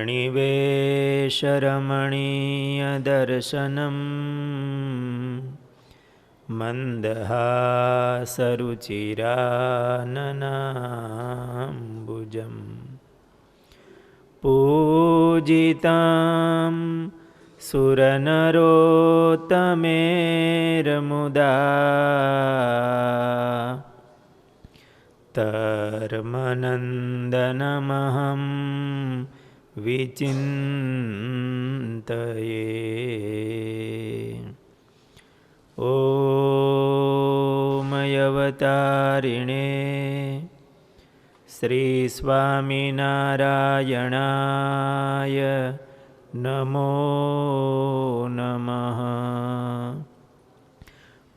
निवेशरमणीयदर्शनं मन्दहासरुचिराननाम्बुजं पूजितां सुरनरोत्तमेर्मुदा धर्मनन्दनमहं विचिन्तये। ॐ अवतारिणे श्रीस्वामिनारायणाय नमो नमः।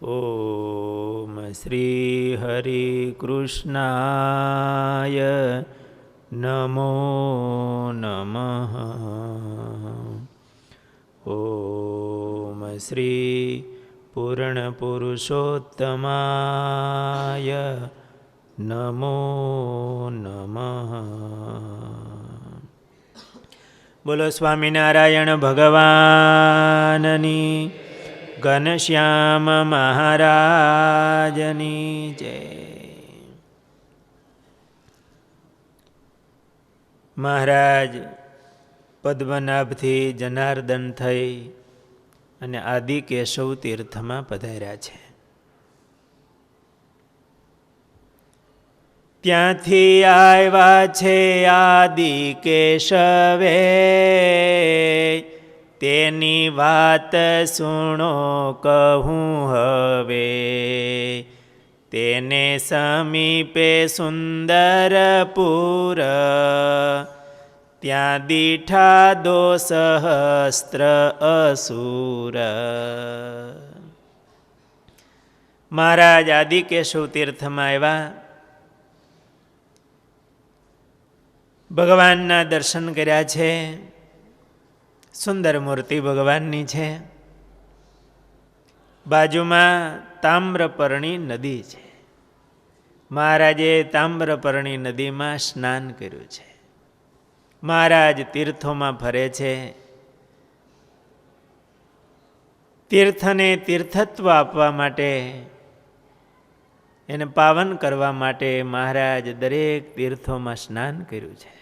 ॐ श्रीहरिकृष्णाय नमो नमः। ॐ श्री पूर्णपुरुषोत्तमाय नमो नमः। बोलो स्वामिनारायण भगवाननी, घनश्याम महाराजनी जय। મહારાજ પદ્મનાભથી જનાર્દન થઈ અને આદિ કેશવ તીર્થમાં પધાર્યા છે. ત્યાંથી આવ્યા છે આદિ કેશવે, તેની વાત સુણો કહું હવે. તેને સમીપે સુંદરપુર, ત્યાં દીઠા 2,000 અસુર. મહારાજ આદિ કેશવ તીર્થમાં આવ્યા, ભગવાનના દર્શન કર્યા છે. સુંદર મૂર્તિ ભગવાનની છે. બાજુમાં તામ્રપર્ણી નદી છે. મહારાજે તામ્રપર્ણી નદીમાં સ્નાન કર્યું છે. મહારાજ તીર્થોમાં ફરે છે. તીર્થને તીર્થત્વ આપવા માટે, એને પાવન કરવા માટે મહારાજ દરેક તીર્થોમાં સ્નાન કર્યું છે.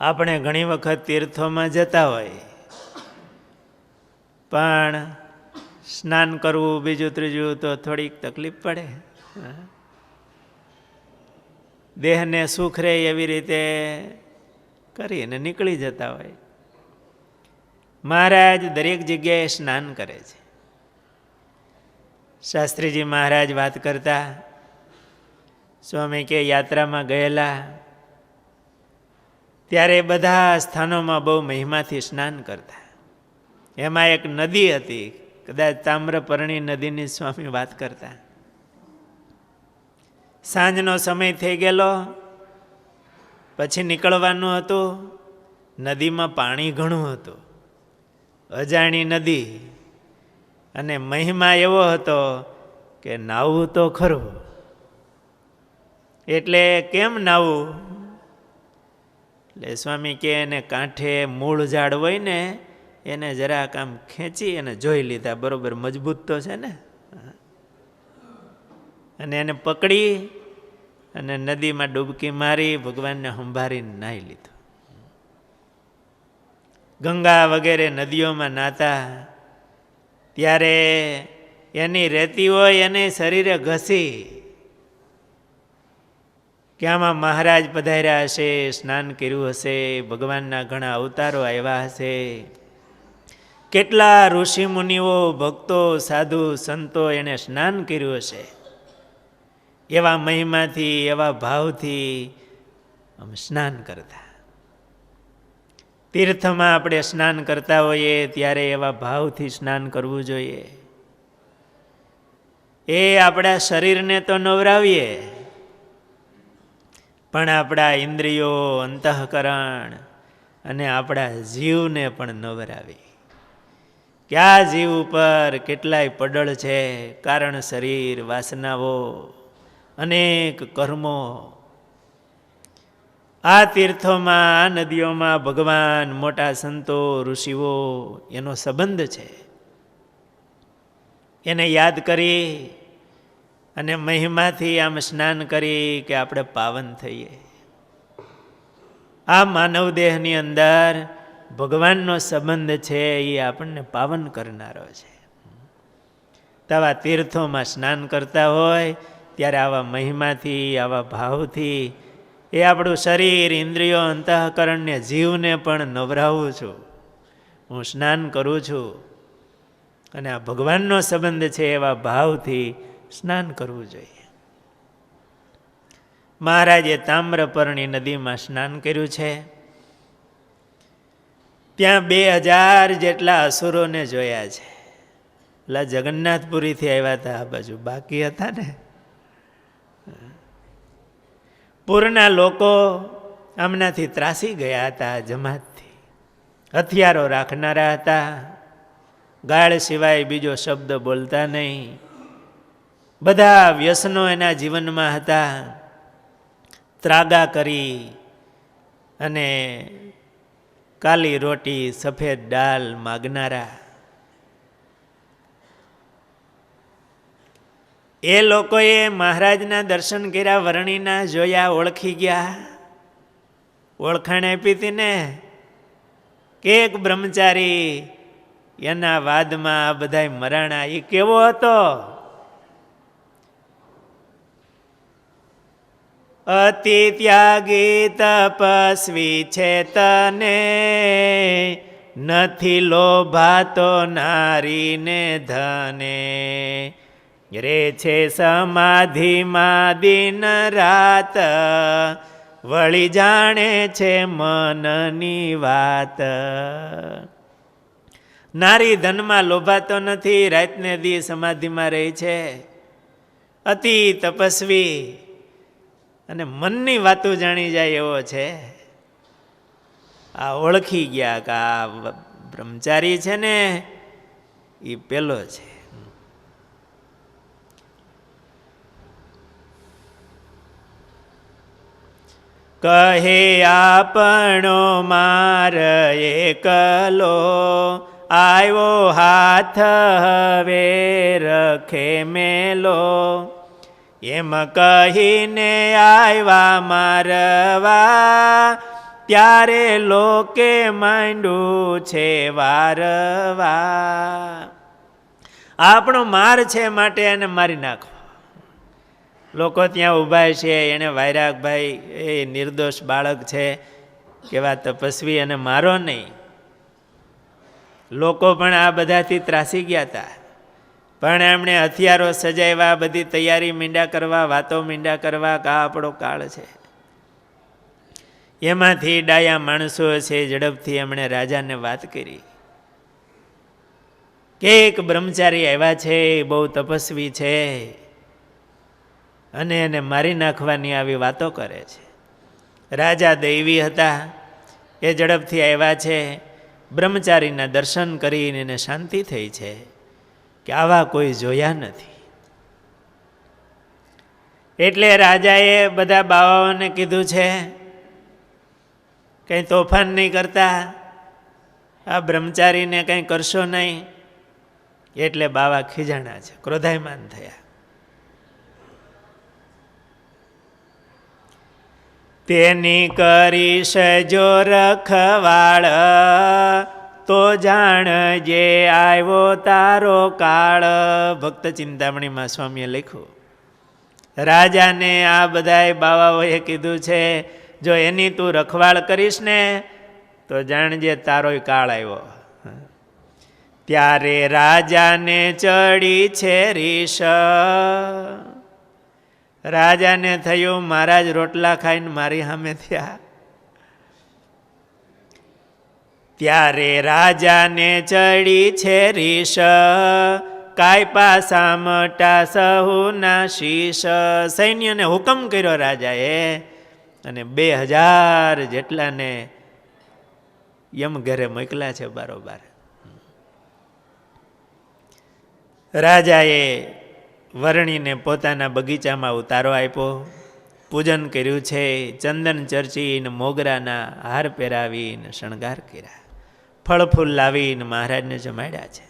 આપણે ઘણી વખત તીર્થોમાં જતા હોય, પણ સ્નાન કરવું બીજું ત્રીજું તો થોડીક તકલીફ પડે. દેહને સુખ રહે એવી રીતે કરીને નીકળી જતા હોય. મહારાજ દરેક જગ્યાએ સ્નાન કરે છે. શાસ્ત્રીજી મહારાજ વાત કરતા, સ્વામી કે યાત્રામાં ગયેલા ત્યારે બધા સ્થાનોમાં બહુ મહિમાથી સ્નાન કરતા. એમાં એક નદી હતી, કદાચ તામ્રપર્ણી નદીની સ્વામી વાત કરતા. સાંજનો સમય થઈ ગયેલો, પછી નીકળવાનું હતું. નદીમાં પાણી ઘણું હતું, અજાણી નદી, અને મહિમા એવો હતો કે નાવું તો ખરું. એટલે કેમ નાવું? એટલે સ્વામી કે એને કાંઠે મૂળ ઝાડ હોય ને, એને જરાક આમ ખેંચી અને જોઈ લીધા, બરોબર મજબૂત તો છે ને, અને એને પકડી અને નદીમાં ડૂબકી મારી ભગવાનને સંભાળીને નાહી લીધો. ગંગા વગેરે નદીઓમાં નાતા ત્યારે એની રહેતી હોય એને શરીરે ઘસી કે આમાં મહારાજ પધાર્યા હશે, સ્નાન કર્યું હશે, ભગવાનના ઘણા અવતારો આવ્યા હશે, કેટલા ઋષિ મુનિઓ, ભક્તો, સાધુ સંતો એને સ્નાન કર્યું હશે. એવા મહિમાથી, એવા ભાવથી અમે સ્નાન કરતા. તીર્થમાં આપણે સ્નાન કરતા હોઈએ ત્યારે એવા ભાવથી સ્નાન કરવું જોઈએ. એ આપણા શરીરને તો નવરાવીએ, પણ આપણા ઇન્દ્રિયો, અંતઃકરણ અને આપણા જીવને પણ નવરાવી. કે આ જીવ ઉપર કેટલાય પડળ છે, કારણ શરીર, વાસનાઓ, અનેક કર્મો. આ તીર્થોમાં, આ નદીઓમાં ભગવાન, મોટા સંતો, ઋષિઓ એનો સંબંધ છે. એને યાદ કરી અને મહિમાથી આમ સ્નાન કરી કે આપણે પાવન થઈએ. આ માનવ દેહની અંદર ભગવાનનો સંબંધ છે, એ આપણને પાવન કરનારો છે. આવા તીર્થોમાં સ્નાન કરતા હોય ત્યારે આવા મહિમાથી, આવા ભાવથી એ આપણું શરીર, ઇન્દ્રિયો, અંતઃકરણને, જીવને પણ નવરાવું છું. હું સ્નાન કરું છું અને આ ભગવાનનો સંબંધ છે એવા ભાવથી સ્નાન કરવું જોઈએ. મહારાજે તામ્રપર્ણી નદીમાં સ્નાન કર્યું છે. ત્યાં 2000 જેટલા અસુરોને જોયા છે. એટલે જગન્નાથપુરીથી આવ્યા હતા, આ બાજુ બાકી હતા ને. પૂરના લોકો આમનાથી ત્રાસી ગયા હતા. જમાતથી હથિયારો રાખનારા હતા, ગાળ સિવાય બીજો શબ્દ બોલતા નહીં. બધા વ્યસનો એના જીવનમાં હતા. ત્રાગા કરી અને કાલી રોટી, સફેદ દાલ માગનારા. એ લોકોએ મહારાજના દર્શન કર્યા, વર્ણિના જોયા, ઓળખી ગયા. ઓળખાણ આપી હતી ને કે એક બ્રહ્મચારી, એના વાદમાં આ બધા મરાણા. એ કેવો હતો? અતિ ત્યાગી તપસ્વી છે, તને નથી લોભાતો નારીને ધને. રે છે સમાધિમાં દિન રાત, વળી જાણે છે મનની વાત. નારી ધનમાં લોભાતો નથી, રાતને દી સમાધિમાં રહે છે. અતિ તપસ્વી અને મનની વાતો જાણી જાય એવો છે. આ ઓળખી ગયા કે આ બ્રહ્મચારી છે ને એ પેલો છે. કહે આપણો માર એકલો, આવ્યો હાથ હવે રખે મેલો. એમ કહીને આવ્યા મારવા, ત્યારે લોકે માંડ્યું છે વારવા. આપણો માર છે માટે એને મારી નાખો. લોકો ત્યાં ઊભા છે, એને વૈરાગભાઈ એ નિર્દોષ બાળક છે, કેવા તપસ્વી, અને મારો નહીં. લોકો પણ આ બધાથી ત્રાસી ગયા હતા, પણ એમણે હથિયારો સજાવ્યા, બધી તૈયારી મીંડા કરવા, વાતો મીંડા કરવા કે આ આપણો કાળ છે. એમાંથી ડાયા માણસો છે, ઝડપથી એમણે રાજાને વાત કરી કે એક બ્રહ્મચારી આવ્યા છે, બહુ તપસ્વી છે અને એને મારી નાખવાની આવી વાતો કરે છે. રાજા દૈવી હતા, એ ઝડપથી આવ્યા છે. બ્રહ્મચારીના દર્શન કરીને એને શાંતિ થઈ છે કે આવા કોઈ જોયા નથી. એટલે રાજાએ બધા બાવાઓને કીધું છે કંઈ તોફાન નહીં કરતા, આ બ્રહ્મચારીને કંઈ કરશો નહીં. એટલે બાવા ખીજાણા છે, ક્રોધાયમાન થયા. તેની કરીશ જો રખવાળ, તો જાણજે આવ્યો તારો કાળ. ભક્ત ચિંતામણીમાં સ્વામીએ લખ્યું, રાજાને આ બધાય બાવાઓએ કીધું છે, જો એની તું રખવાળ કરીશ ને તો જાણજે તારોય કાળ આવ્યો. ત્યારે રાજાને ચડી છે રીશ. રાજાને થયું મહારાજ રોટલા ખાઈને મારી સામે થયા. ત્યારે રાજાને ચડી છે રીશ, કાયપા સામટા સહુના શીશ. સૈન્યને હુકમ કર્યો રાજાએ અને 2000 જેટલાને યમઘરે મોકલ્યા છે બારોબાર. રાજાએ વર્ણીને પોતાના બગીચામાં ઉતારો આપ્યો. પૂજન કર્યું છે, ચંદન ચર્ચીને મોગરાના હાર પહેરાવીને શણગાર કર્યા, ફળ ફૂલ લાવીને મહારાજને જમાડ્યા છે.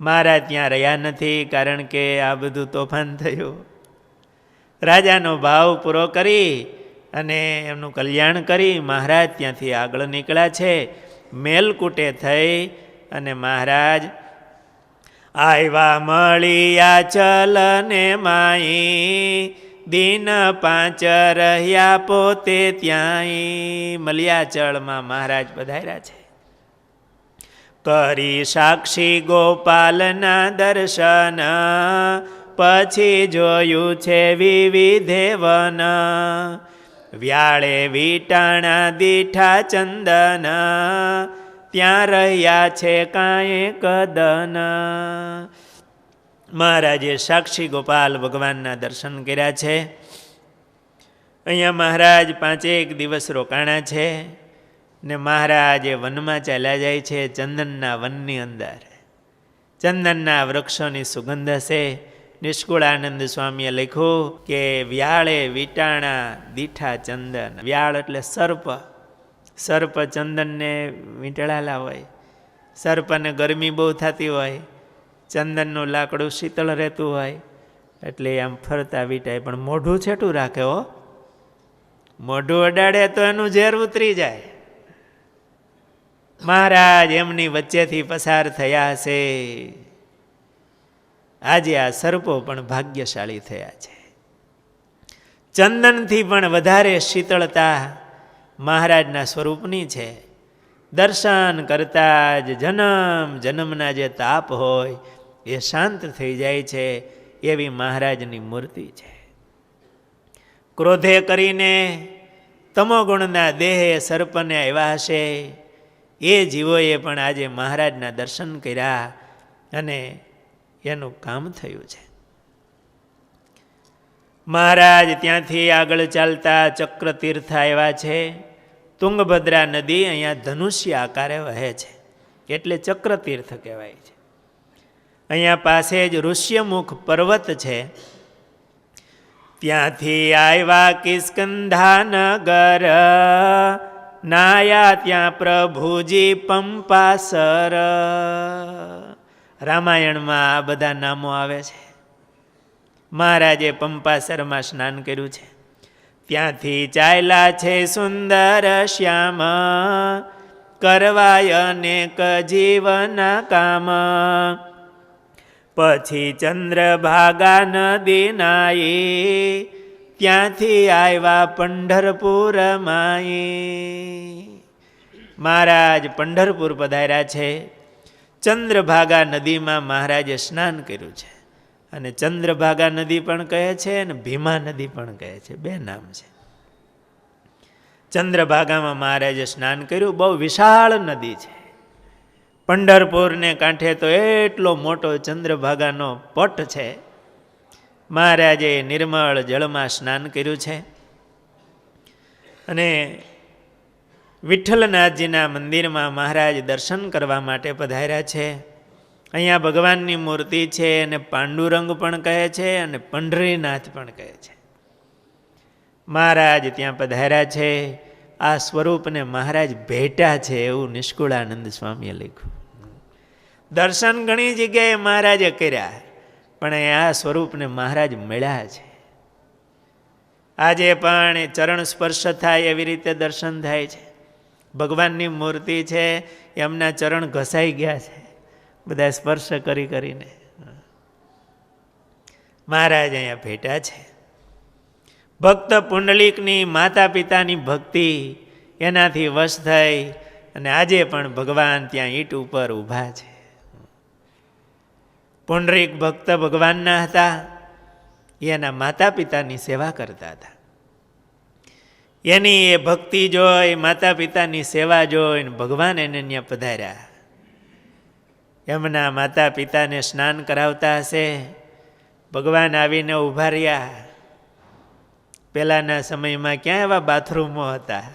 મહારાજ ત્યાં રહ્યા નથી, કારણ કે આ બધું તોફાન થયું. રાજાનો ભાવ પૂરો કરી અને એમનું કલ્યાણ કરી મહારાજ ત્યાંથી આગળ નીકળ્યા છે. મેલકુટે થઈ અને મહારાજ આવ્યા મળ્યા ચલને માઈ, દિન 5 રહ્યા પોતે ત્યાંય. મલિયાચળમાં મહારાજ પધાર્યા છે. કરી સાક્ષી ગોપાલના દર્શન, પછી જોયું છે વિવિધે વન. વ્યાળે વીટાણા દીઠા ચંદન, ત્યાં રહ્યા છે કાંઈ કદન. મહારાજે સાક્ષી ગોપાલ ભગવાનના દર્શન કર્યા છે. અહીંયા મહારાજ 5 દિવસ રોકાણા છે ને મહારાજ એ વનમાં ચાલ્યા જાય છે, ચંદનના વનની અંદર. ચંદનના વૃક્ષોની સુગંધ હશે. નિષ્કુળાનંદ સ્વામીએ લખ્યું કે વ્યાળે વીટાણા દીઠા ચંદન. વ્યાળ એટલે સર્પ. સર્પ ચંદનને વીંટળાલા હોય. સર્પને ગરમી બહુ થતી હોય, ચંદનનું લાકડું શીતળ રહેતું હોય, એટલે આમ ફરતા વીંટાય. પણ મોઢું છેટું રાખે હો. મોઢું અડાડે તો એનું ઝેર ઉતરી જાય. મહારાજ એમની વચ્ચેથી પસાર થયા છે. આજે આ સર્પો પણ ભાગ્યશાળી થયા છે. ચંદનથી પણ વધારે શીતળતા મહારાજના સ્વરૂપની છે. દર્શન કરતા જ જન્મ જન્મના જે તાપ હોય એ શાંત થઈ જાય છે. એવી મહારાજની મૂર્તિ છે. ક્રોધે કરીને તમોગુણના દેહે સર્પને આવ્યા હશે. એ જીવોએ પણ આજે મહારાજના દર્શન કર્યા અને એનું કામ થયું છે. મહારાજ ત્યાંથી આગળ ચાલતા ચક્રતીર્થ આવ્યા છે. તુંગભદ્રા નદી અહીંયા ધનુષ્ય આકારે વહે છે, એટલે ચક્રતીર્થ કહેવાય છે. અહીંયા પાસે જ ઋષ્યમુખ પર્વત છે. ત્યાંથી આવ્યા કિસ્કંધાનગર, નાયા ત્યાં પ્રભુજી પંપાસર. રામાયણમાં આ બધા નામો આવે છે. મહારાજે પંપાસરમાં સ્નાન કર્યું છે. ત્યાંથી ચાલ્યા છે સુંદર શ્યામ, કરવાય અનેક જીવના કામ. પછી ચંદ્રભાગા નદી નાઈ, ત્યાંથી આવ્યા પંઢરપુર માઈ. મહારાજ પંઢરપુર પધાર્યા છે. ચંદ્રભાગા નદીમાં મહારાજે સ્નાન કર્યું છે. અને ચંદ્રભાગા નદી પણ કહે છે અને ભીમા નદી પણ કહે છે. 2 નામ છે. ચંદ્રભાગામાં મહારાજે સ્નાન કર્યું. બહુ વિશાળ નદી છે. પંઢરપુરને કાંઠે તો એટલો મોટો ચંદ્રભાગાનો પટ છે. મહારાજે નિર્મળ જળમાં સ્નાન કર્યું છે. અને વિઠ્ઠલનાથજીના મંદિરમાં મહારાજ દર્શન કરવા માટે પધાર્યા છે. અહીંયા ભગવાનની મૂર્તિ છે અને પાંડુરંગ પણ કહે છે અને પંઢરીનાથ પણ કહે છે. મહારાજ ત્યાં પધાર્યા છે. આ સ્વરૂપને મહારાજ ભેટ્યા છે એવું નિષ્કુળાનંદ સ્વામીએ લખ્યું. દર્શન ઘણી જગ્યાએ મહારાજે કર્યા, પણ આ સ્વરૂપને મહારાજ મળ્યા છે. આજે પણ ચરણ સ્પર્શ થાય એવી રીતે દર્શન થાય છે. ભગવાનની મૂર્તિ છે, એમના ચરણ ઘસાઈ ગયા છે બધા સ્પર્શ કરી કરીને. મહારાજ અહીંયા ભેટ્યા છે. ભક્ત પુંડલિકની માતા પિતાની ભક્તિ એનાથી વશ થઈ અને આજે પણ ભગવાન ત્યાં ઈંટ ઉપર ઊભા છે. પુંડરીક ભક્ત ભગવાનના હતા. એના માતા પિતાની સેવા કરતા હતા. એની એ ભક્તિ જોઈ, માતા પિતાની સેવા જોઈને ભગવાન એને ત્યાં પધાર્યા. એમના માતા પિતાને સ્નાન કરાવતા હશે. ભગવાન આવીને ઊભા રહ્યા. પહેલાંના સમયમાં ક્યાં એવા બાથરૂમો હતા?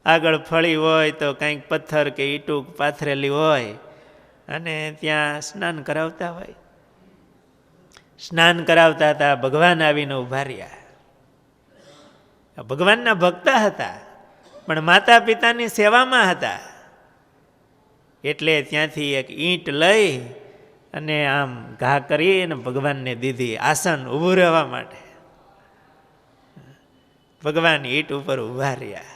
આગળ ફળી હોય તો કંઈક પથ્થર કે ઈંટું પાથરેલી હોય અને ત્યાં સ્નાન કરાવતા હોય. સ્નાન કરાવતા હતા. ભગવાન આવીને ઊભા રહ્યા. ભગવાનના ભક્ત હતા, પણ માતા પિતાની સેવામાં હતા. એટલે ત્યાંથી એક ઈંટ લઈ અને આમ ઘા કરી અને ભગવાનને દીધી આસન ઊભું રહેવા માટે. ભગવાન ઈંટ ઉપર ઊભા રહ્યા.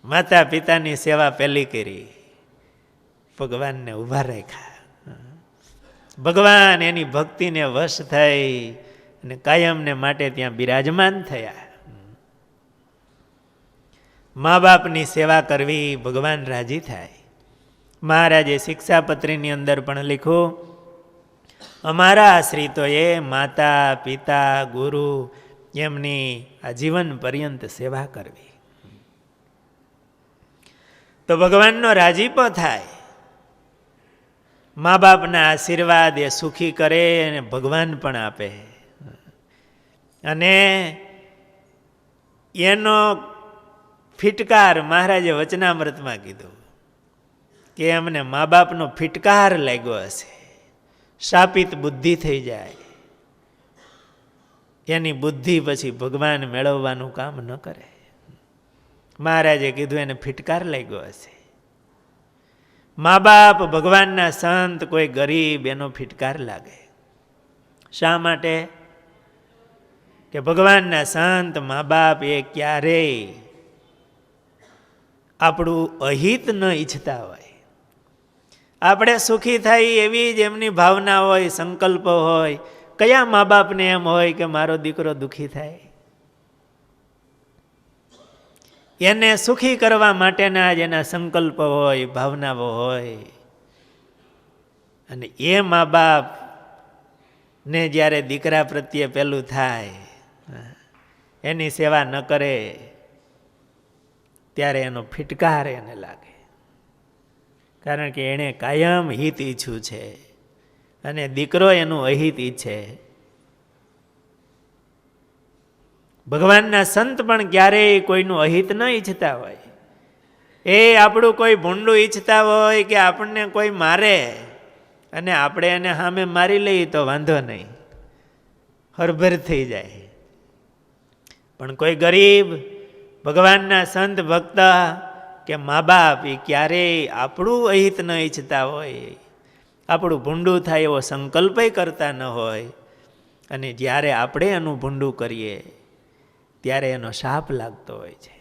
માતા પિતાની સેવા પહેલી કરી, ભગવાનને ઊભા રાખ્યા. ભગવાન એની ભક્તિને વશ થઈ અને કાયમને માટે ત્યાં બિરાજમાન થયા. મા બાપની સેવા કરવી ભગવાન રાજી થાય. મહારાજે શિક્ષાપત્રીની અંદર પણ લખ્યું, અમારા આશ્રિતોએ માતા પિતા ગુરુ એમની આજીવન પર્યંત સેવા કરવી તો ભગવાનનો રાજીપો થાય. મા બાપના આશીર્વાદ એ સુખી કરે અને ભગવાન પણ આપે. અને એનો ફિટકાર મહારાજે વચનામૃતમાં કીધું કે અમને મા બાપનો ફિટકાર લાગ્યો હશે, શાપિત બુદ્ધિ થઈ જાય, એની બુદ્ધિ પછી ભગવાન મેળવવાનું કામ ન કરે. મહારાજે કીધું એને ફિટકાર લાગ્યો હશે. મા બાપ ભગવાનના સંત કોઈ ગરીબ એનો ફિટકાર લાગે. શા માટે? કે ભગવાનના સંત મા બાપ એ ક્યારેય આપણું અહિત ન ઈચ્છતા હોય. આપણે સુખી થાય એવી જ એમની ભાવના હોય, સંકલ્પ હોય. કયા મા બાપને એમ હોય કે મારો દીકરો દુઃખી થાય? એને સુખી કરવા માટેના જ એના સંકલ્પ હોય, ભાવનાઓ હોય. અને એ મા બાપ ને જ્યારે દીકરા પ્રત્યે પેલું થાય, એની સેવા ન કરે, ત્યારે એનો ફિટકાર એને લાગે. કારણ કે એણે કાયમ હિત ઈચ્છ્યું છે અને દીકરો એનું અહિત ઈચ્છે. ભગવાનના સંત પણ ક્યારેય કોઈનું અહિત ન ઈચ્છતા હોય. એ આપણું કોઈ ભૂંડું ઈચ્છતા હોય કે આપણને કોઈ મારે અને આપણે એને સામે મારી લઈએ તો વાંધો નહીં, હરભર થઈ જાય. પણ કોઈ ગરીબ ભગવાનના સંત ભક્ત કે મા બાપ એ ક્યારેય આપણું અહિત ન ઈચ્છતા હોય, આપણું ભૂંડું થાય એવો સંકલ્પય કરતા ન હોય. અને જ્યારે આપણે એનું ભૂંડું કરીએ ત્યારે એનો શાપ લાગતો હોય છે.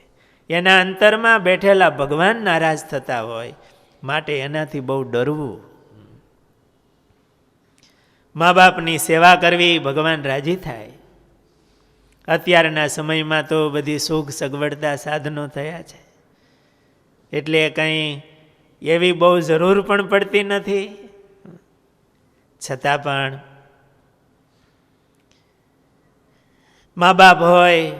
એના અંતરમાં બેઠેલા ભગવાન નારાજ થતા હોય. માટે એનાથી બહુ ડરવું. મા બાપની સેવા કરવી ભગવાન રાજી થાય. અત્યારના સમયમાં તો બધી સુખ સગવડતા સાધનો થયા છે, એટલે કંઈ એવી બહુ જરૂર પણ પડતી નથી. છતાં પણ મા બાપ હોય,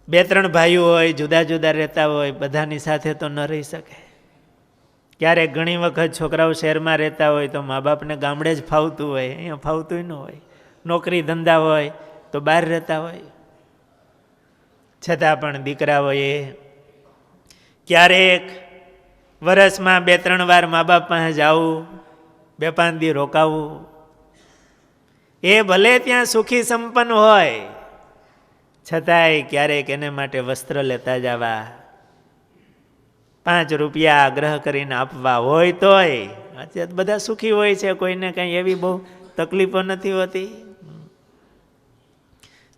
બે ત્રણ ભાઈઓ હોય, જુદા જુદા રહેતા હોય, બધાની સાથે તો ન રહી શકે. ક્યારેક ઘણી વખત છોકરાઓ શહેરમાં રહેતા હોય તો મા બાપને ગામડે જ ફાવતું હોય, અહીંયા ફાવતું ન હોય. નોકરી ધંધા હોય તો બહાર રહેતા હોય. છતાં પણ દીકરાઓએ ક્યારેક વરસમાં 2-3 વાર મા બાપ પાસે જવું, 2-5 દી રોકાવું. એ ભલે ત્યાં સુખી સંપન્ન હોય, છતાંય ક્યારેક એને માટે વસ્ત્ર લેતા જવા, 5 રૂપિયા આગ્રહ કરીને આપવા હોય તોય. અત્યારે બધા સુખી હોય છે, કોઈને કંઈ એવી બહુ તકલીફો નથી હોતી.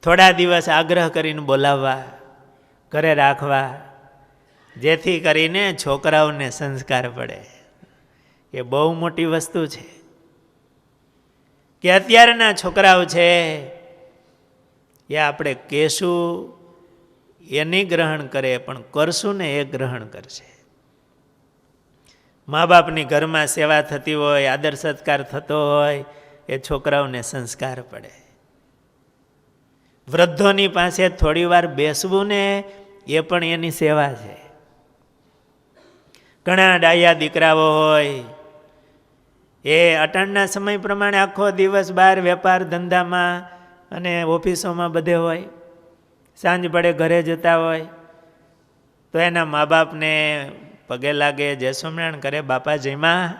થોડા દિવસ આગ્રહ કરીને બોલાવવા, ઘરે રાખવા, જેથી કરીને છોકરાઓને સંસ્કાર પડે. એ બહુ મોટી વસ્તુ છે કે અત્યારના છોકરાઓ છે એ આપણે કહેશું એ નહીં ગ્રહણ કરે, પણ કરશું ને એ ગ્રહણ કરશે. મા બાપની ઘરમાં સેવા થતી હોય, આદર સત્કાર થતો હોય, એ છોકરાઓને સંસ્કાર પડે. વૃદ્ધોની પાસે થોડી વાર બેસવું ને એ પણ એની સેવા છે. ઘણા ડાયા દીકરાઓ હોય, એ અટાણના સમય પ્રમાણે આખો દિવસ બહાર વેપાર ધંધામાં અને ઓફિસોમાં બધે હોય, સાંજ પડે ઘરે જતા હોય તો એના મા બાપને પગે લાગે, જય સ્વામિનારાયણ કરે, બાપા જમ્યા?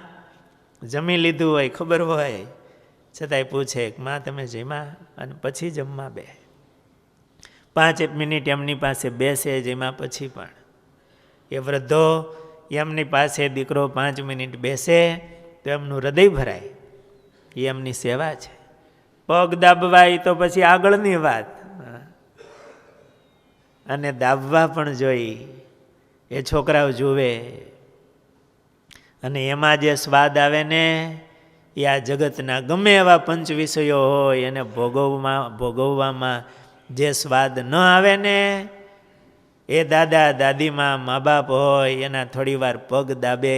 જમી લીધું હોય, ખબર હોય, છતાંય પૂછે માં તમે જમ્યા? અને પછી જમવા બે. 5 મિનિટ એમની પાસે બેસે જેમાં પછી પણ એ વૃદ્ધો એમની પાસે દીકરો 5 મિનિટ બેસે તો એમનું હૃદય ભરાય. એ એમની સેવા છે. પગ દાબવાય તો પછી આગળની વાત, અને દાબવા પણ જોઈ એ છોકરાઓ જુએ. અને એમાં જે સ્વાદ આવે ને એ આ જગતના ગમે એવા પંચ વિષયો હોય એને ભોગવવામાં જે સ્વાદ ન આવે ને એ દાદા દાદીમાં મા બાપ હોય એના થોડી વાર પગ દાબે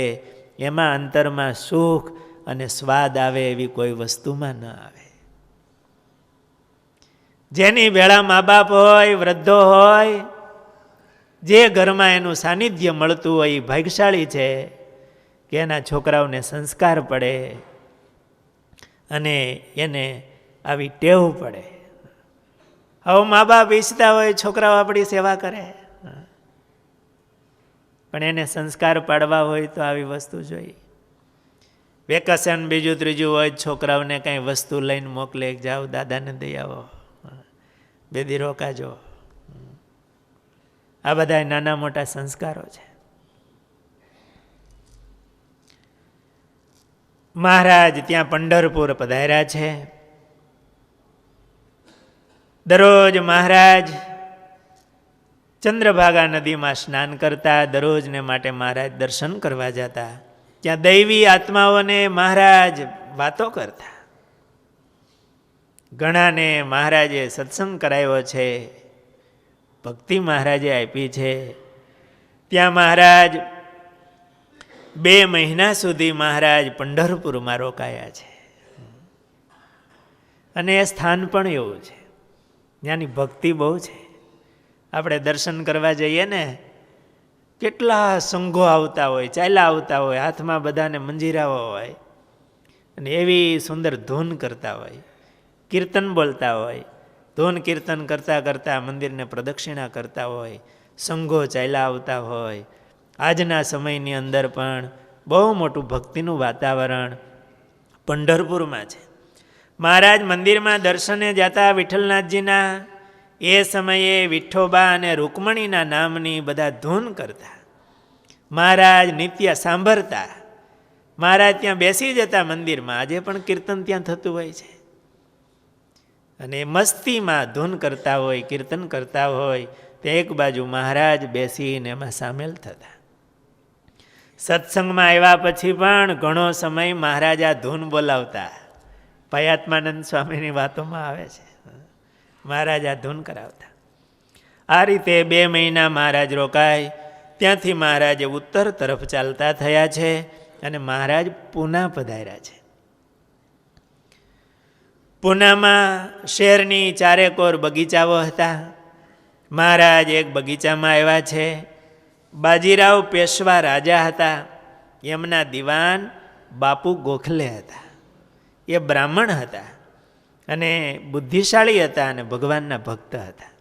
એમાં અંતરમાં સુખ અને સ્વાદ આવે એવી કોઈ વસ્તુમાં ન આવે. જેની ભેળા મા બાપ હોય, વૃદ્ધો હોય, જે ઘરમાં એનું સાનિધ્ય મળતું હોય એ ભાગ્યશાળી છે કે એના છોકરાઓને સંસ્કાર પડે અને એને આવી ટેવ પડે. હવે મા બાપ ઈચ્છતા હોય છોકરાઓ આપણી સેવા કરે, પણ એને સંસ્કાર પાડવા હોય તો આવી વસ્તુ જોઈએ. વેકેશન બીજું ત્રીજું હોય છોકરાઓને કાંઈ વસ્તુ લઈને મોકલે, જાઓ દાદાને દઈ આવો, 2 દી રોકાજો. આ બધા નાના મોટા સંસ્કારો છે. મહારાજ ત્યાં પંઢરપુર પધાર્યા છે. દરરોજ મહારાજ ચંદ્રભાગા નદીમાં સ્નાન કરતા, દરરોજને માટે મહારાજ દર્શન કરવા જતા. ત્યાં દૈવી આત્માઓને મહારાજ વાતો કરતા. ઘણાને મહારાજે સત્સંગ કરાવ્યો છે, ભક્તિ મહારાજે આપી છે. ત્યાં મહારાજ 2 મહિના સુધી મહારાજ પંઢરપુરમાં રોકાયા છે. અને એ સ્થાન પણ એવું છે, ત્યાંની ભક્તિ બહુ છે. આપણે દર્શન કરવા જઈએ ને, કેટલા સંઘો આવતા હોય, ચાલ્યા આવતા હોય, હાથમાં બધાને મંજીરાઓ હોય, અને એવી સુંદર ધૂન કરતા હોય, કીર્તન બોલતા હોય, ધૂન કીર્તન કરતાં કરતાં મંદિરને પ્રદક્ષિણા કરતા હોય, સંઘો ચાલ્યા આવતા હોય. આજના સમયની અંદર પણ બહુ મોટું ભક્તિનું વાતાવરણ પંઢરપુરમાં છે. મહારાજ મંદિરમાં દર્શને જતા વિઠ્ઠલનાથજીના, એ સમયે વિઠ્ઠોબા અને રૂકમણીના નામની બધા ધૂન કરતા. મહારાજ નિત્ય સાંભળતા. મહારાજ ત્યાં બેસી જતા મંદિરમાં. આજે પણ કીર્તન ત્યાં થતું હોય છે. અને મસ્તીમાં ધૂન કરતા હોય, કીર્તન કરતા હોય, તે એક બાજુ મહારાજ બેસીને એમાં સામેલ થતા. સત્સંગમાં આવ્યા પછી પણ ઘણો સમય મહારાજ આ ધૂન બોલાવતા. ભયાત્માનંદ સ્વામીની વાતોમાં આવે છે, મહારાજ આ ધૂન કરાવતા. આ રીતે 2 મહિના મહારાજ રોકાય. ત્યાંથી મહારાજે ઉત્તર તરફ ચાલતા થયા છે અને મહારાજ પૂના પધાર્યા છે. પૂનામાં શહેરની ચારેકોર બગીચાઓ હતા. મહારાજ એક બગીચામાં આવ્યા છે. બાજીરાવ પેશવા રાજા હતા, એમના દિવાન બાપુ ગોખલે હતા. એ બ્રાહ્મણ હતા અને બુદ્ધિશાળી હતા અને ભગવાનના ભક્ત હતા.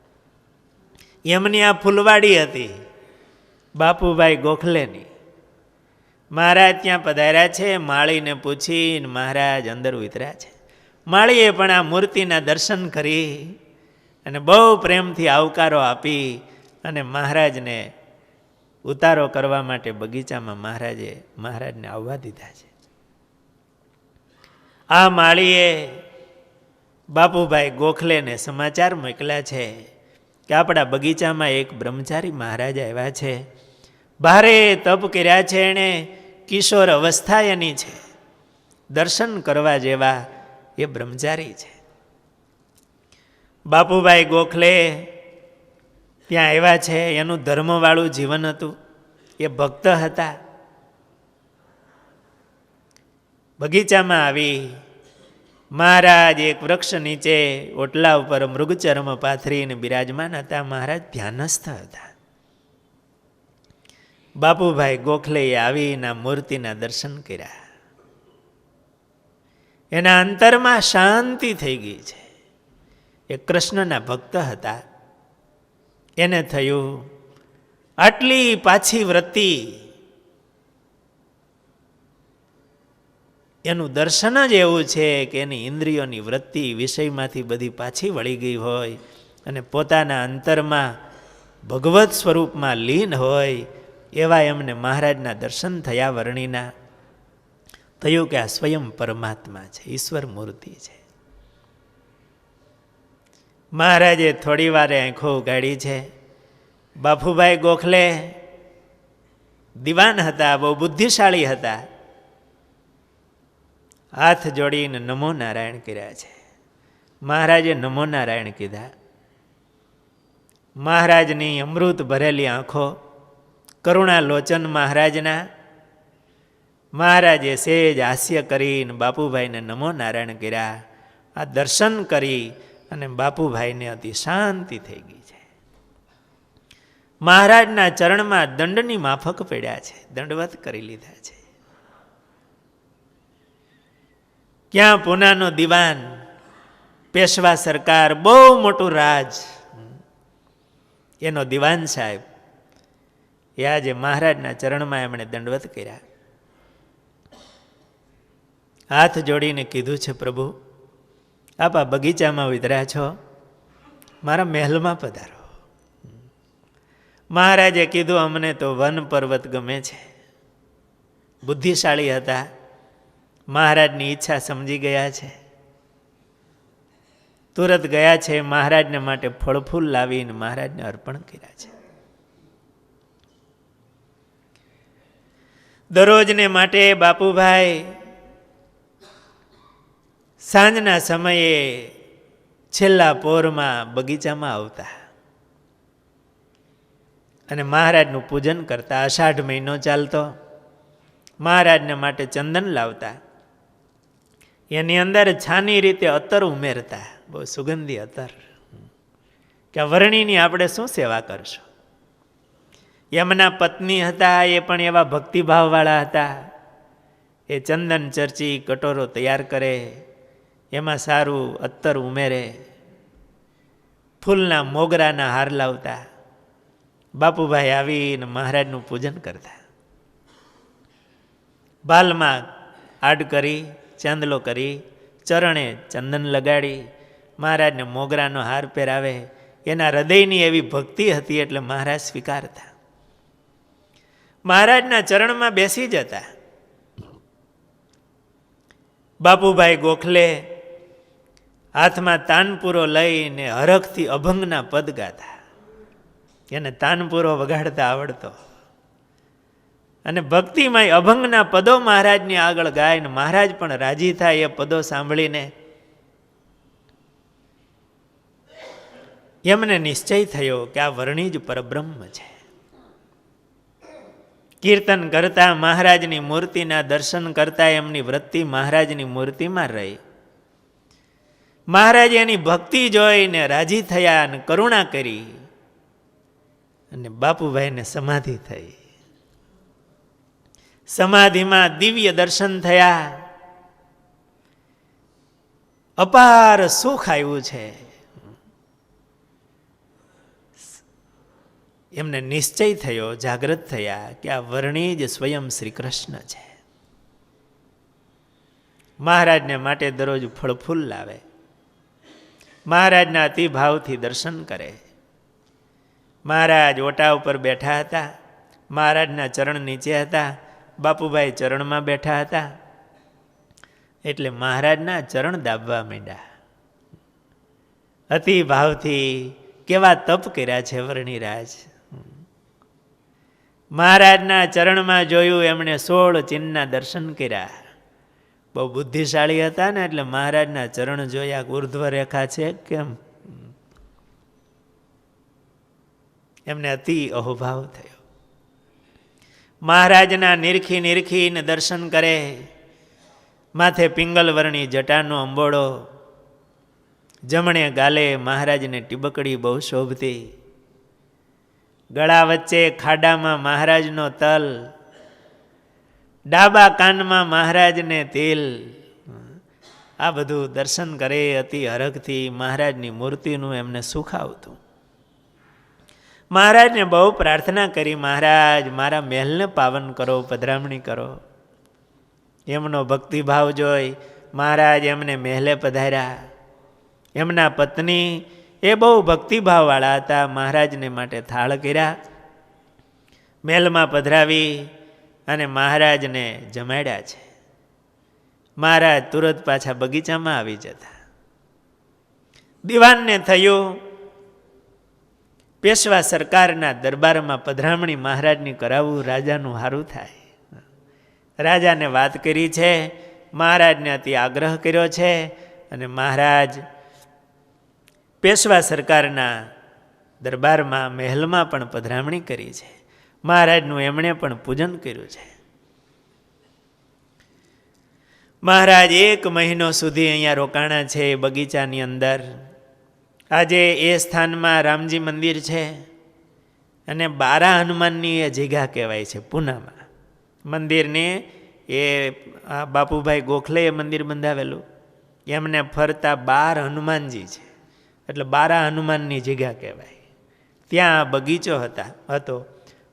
એમની આ ફૂલવાડી હતી બાપુભાઈ ગોખલેની. મહારાજ ત્યાં પધાર્યા છે. માળીને પૂછીને મહારાજ અંદર ઉતર્યા છે. માળીએ પણ આ મૂર્તિના દર્શન કરી અને બહુ પ્રેમથી આવકારો આપી અને મહારાજને ઉતારો કરવા માટે બગીચામાં મહારાજને આવવા દીધા છે. આ માળીએ બાપુભાઈ ગોખલેને સમાચાર મોકલ્યા છે કે આપણા બગીચામાં એક બ્રહ્મચારી મહારાજ આવ્યા છે. ભારે તપ કર્યા છે એણે, કિશોર અવસ્થા એની છે, દર્શન કરવા જેવા એ બ્રહ્મચારી છે. બાપુભાઈ ગોખલે ત્યાં આવ્યા છે. એનું ધર્મવાળું જીવન હતું, એ ભક્ત હતા. બગીચામાં આવી મહારાજ એક વૃક્ષ નીચે ઓટલા ઉપર મૃગચર્મ પાથરીને બિરાજમાન હતા. મહારાજ ધ્યાનસ્થ હતા. બાપુભાઈ ગોખલે આવીને મૂર્તિના દર્શન કર્યા. એના અંતરમાં શાંતિ થઈ ગઈ છે. એ કૃષ્ણના ભક્ત હતા. એને થયું આટલી પાછી વૃત્તિ, એનું દર્શન જ એવું છે કે એની ઇન્દ્રિયોની વૃત્તિ વિષયમાંથી બધી પાછી વળી ગઈ હોય અને પોતાના અંતરમાં ભગવત સ્વરૂપમાં લીન હોય એવા એમને મહારાજના દર્શન થયા. વર્ણિના થયું કે આ સ્વયં પરમાત્મા છે, ઈશ્વર મૂર્તિ છે. મહારાજે થોડી વારે આંખો ઉગાડી છે. બાપુભાઈ ગોખલે દિવાન હતા, બહુ બુદ્ધિશાળી હતા. હાથ જોડીને નમો નારાયણ કર્યા છે. મહારાજે નમો નારાયણ કીધા. મહારાજની અમૃત ભરેલી આંખો, કરુણા લોચન મહારાજના. મહારાજે સેજ હાસ્ય કરીને બાપુભાઈને નમો નારાયણ કર્યા. આ દર્શન કરી અને બાપુભાઈને અતિ શાંતિ થઈ ગઈ છે. મહારાજના ચરણમાં દંડની માફક પડ્યા છે, દંડવત કરી લીધા છે. ક્યાં પૂનાનો દિવાન, પેશવા સરકાર, બહુ મોટું રાજ, એનો દિવાન સાહેબ એ આજે મહારાજના ચરણમાં એમણે દંડવત કર્યા. હાથ જોડીને કીધું છે, પ્રભુ આપ આ બગીચામાં વિતર્યા છો, મારા મહેલમાં પધારો. મહારાજે કીધું અમને તો વન પર્વત ગમે છે. બુદ્ધિશાળી હતા, મહારાજની ઈચ્છા સમજી ગયા છે. તુરત ગયા છે, મહારાજને માટે ફળ ફૂલ લાવીને મહારાજને અર્પણ કર્યા છે. દરરોજને માટે બાપુભાઈ સાંજના સમયે છેલ્લા પોરમાં બગીચામાં આવતા અને મહારાજનું પૂજન કરતા. અષાઢ મહિનો ચાલતો, મહારાજને માટે ચંદન લાવતા, એની અંદર છાની રીતે અત્તર ઉમેરતા, બહુ સુગંધી અત્તર, કે વર્ણિની આપણે શું સેવા કરશું. એમના પત્ની હતા, એ પણ એવા ભક્તિભાવવાળા હતા. એ ચંદન ચર્ચી કટોરો તૈયાર કરે, એમાં સારું અત્તર ઉમેરે, ફૂલના મોગરાના હાર લાવતા. બાપુભાઈ આવીને મહારાજનું પૂજન કરતા. બાલમાં આડ કરી, ચાંદલો કરી, ચરણે ચંદન લગાડી મહારાજને મોગરાનો હાર પહેરાવે. એના હૃદયની એવી ભક્તિ હતી એટલે મહારાજ સ્વીકારતા. મહારાજના ચરણમાં બેસી જતા. બાપુભાઈ ગોખલે હાથમાં તાનપુરો લઈને હરખથી અભંગના પદ ગાતા. એને તાનપુરો વગાડતા આવડતો અને ભક્તિમય અભંગના પદો મહારાજની આગળ ગાય ને મહારાજ પણ રાજી થાય એ પદો સાંભળીને. એમને નિશ્ચય થયો કે આ વર્ણિ જ પરબ્રહ્મ છે. કીર્તન કરતા, મહારાજની મૂર્તિના દર્શન કરતા એમની વૃત્તિ મહારાજની મૂર્તિમાં રહી. મહારાજે એની ભક્તિ જોઈને રાજી થયા અને કરુણા કરી અને બાપુભાઈને સમાધિ થઈ. સમાધિમાં દિવ્ય દર્શન થયા. અપાર સુખ આવ્યું છે. એમને નિશ્ચય થયો, જાગૃત થયા કે આ વર્ણિ જ સ્વયં શ્રી કૃષ્ણ છે. મહારાજને માટે દરરોજ ફળ ફૂલ લાવે, મહારાજના અતિ ભાવથી દર્શન કરે. મહારાજ ઓટા ઉપર બેઠા હતા, મહારાજના ચરણ નીચે હતા, બાપુભાઈ ચરણમાં બેઠા હતા. એટલે મહારાજના ચરણ દાબવા માંડ્યા. અતિ ભાવથી કેવા તપ કર્યા છે વર્ણિરાજ. મહારાજના ચરણમાં જોયું, એમણે 16 ચિહ્નના દર્શન કર્યા. બહુ બુદ્ધિશાળી હતા ને એટલે મહારાજના ચરણ જોયા, ઉર્ધ્વ રેખા છે કેમ. એમને અતિ અહોભાવ થયો. મહારાજના નિરખી નિરખીને દર્શન કરે. માથે પિંગલ વર્ણી જટાનો અંબોડો, જમણે ગાલે મહારાજને ટીબકડી બહુ શોભતી, ગળા વચ્ચે ખાડામાં મહારાજનો તલ, ડાબા કાનમાં મહારાજને તિલ. આ બધું દર્શન કરે અતિ હરખથી. મહારાજની મૂર્તિનું એમને સુખ આવતું. મહારાજને બહુ પ્રાર્થના કરી, મહારાજ મારા મહેલને પાવન કરો, પધરામણી કરો. એમનો ભક્તિભાવ જોઈ મહારાજ એમને મહેલે પધાર્યા. એમના પત્ની એ બહુ ભક્તિભાવવાળા હતા. મહારાજને માટે થાળ કર્યા, મહેલમાં પધરાવી અને મહારાજને જમાડ્યા છે. મહારાજ તુરત પાછા બગીચામાં આવી જતા. દિવાનને થયું પેશવા સરકારના દરબારમાં પધરામણી મહારાજની કરાવવું રાજાનું સારું થાય. રાજાને વાત કરી છે, મહારાજને અતિ આગ્રહ કર્યો છે અને મહારાજ પેશવા સરકારના દરબારમાં મહેલમાં પણ પધરામણી કરી છે. મહારાજનું એમણે પણ પૂજન કર્યું છે. મહારાજ 1 મહિનો સુધી અહીંયા રોકાણા છે બગીચાની અંદર. આજે એ સ્થાનમાં રામજી મંદિર છે અને 12 હનુમાનની એ જગ્યા કહેવાય છે. પૂનામાં મંદિરને એ બાપુભાઈ ગોખલેએ મંદિર બંધાવેલું, એમને ફરતા 12 હનુમાનજી છે, એટલે 12 હનુમાનની જગ્યા કહેવાય. ત્યાં બગીચો હતો.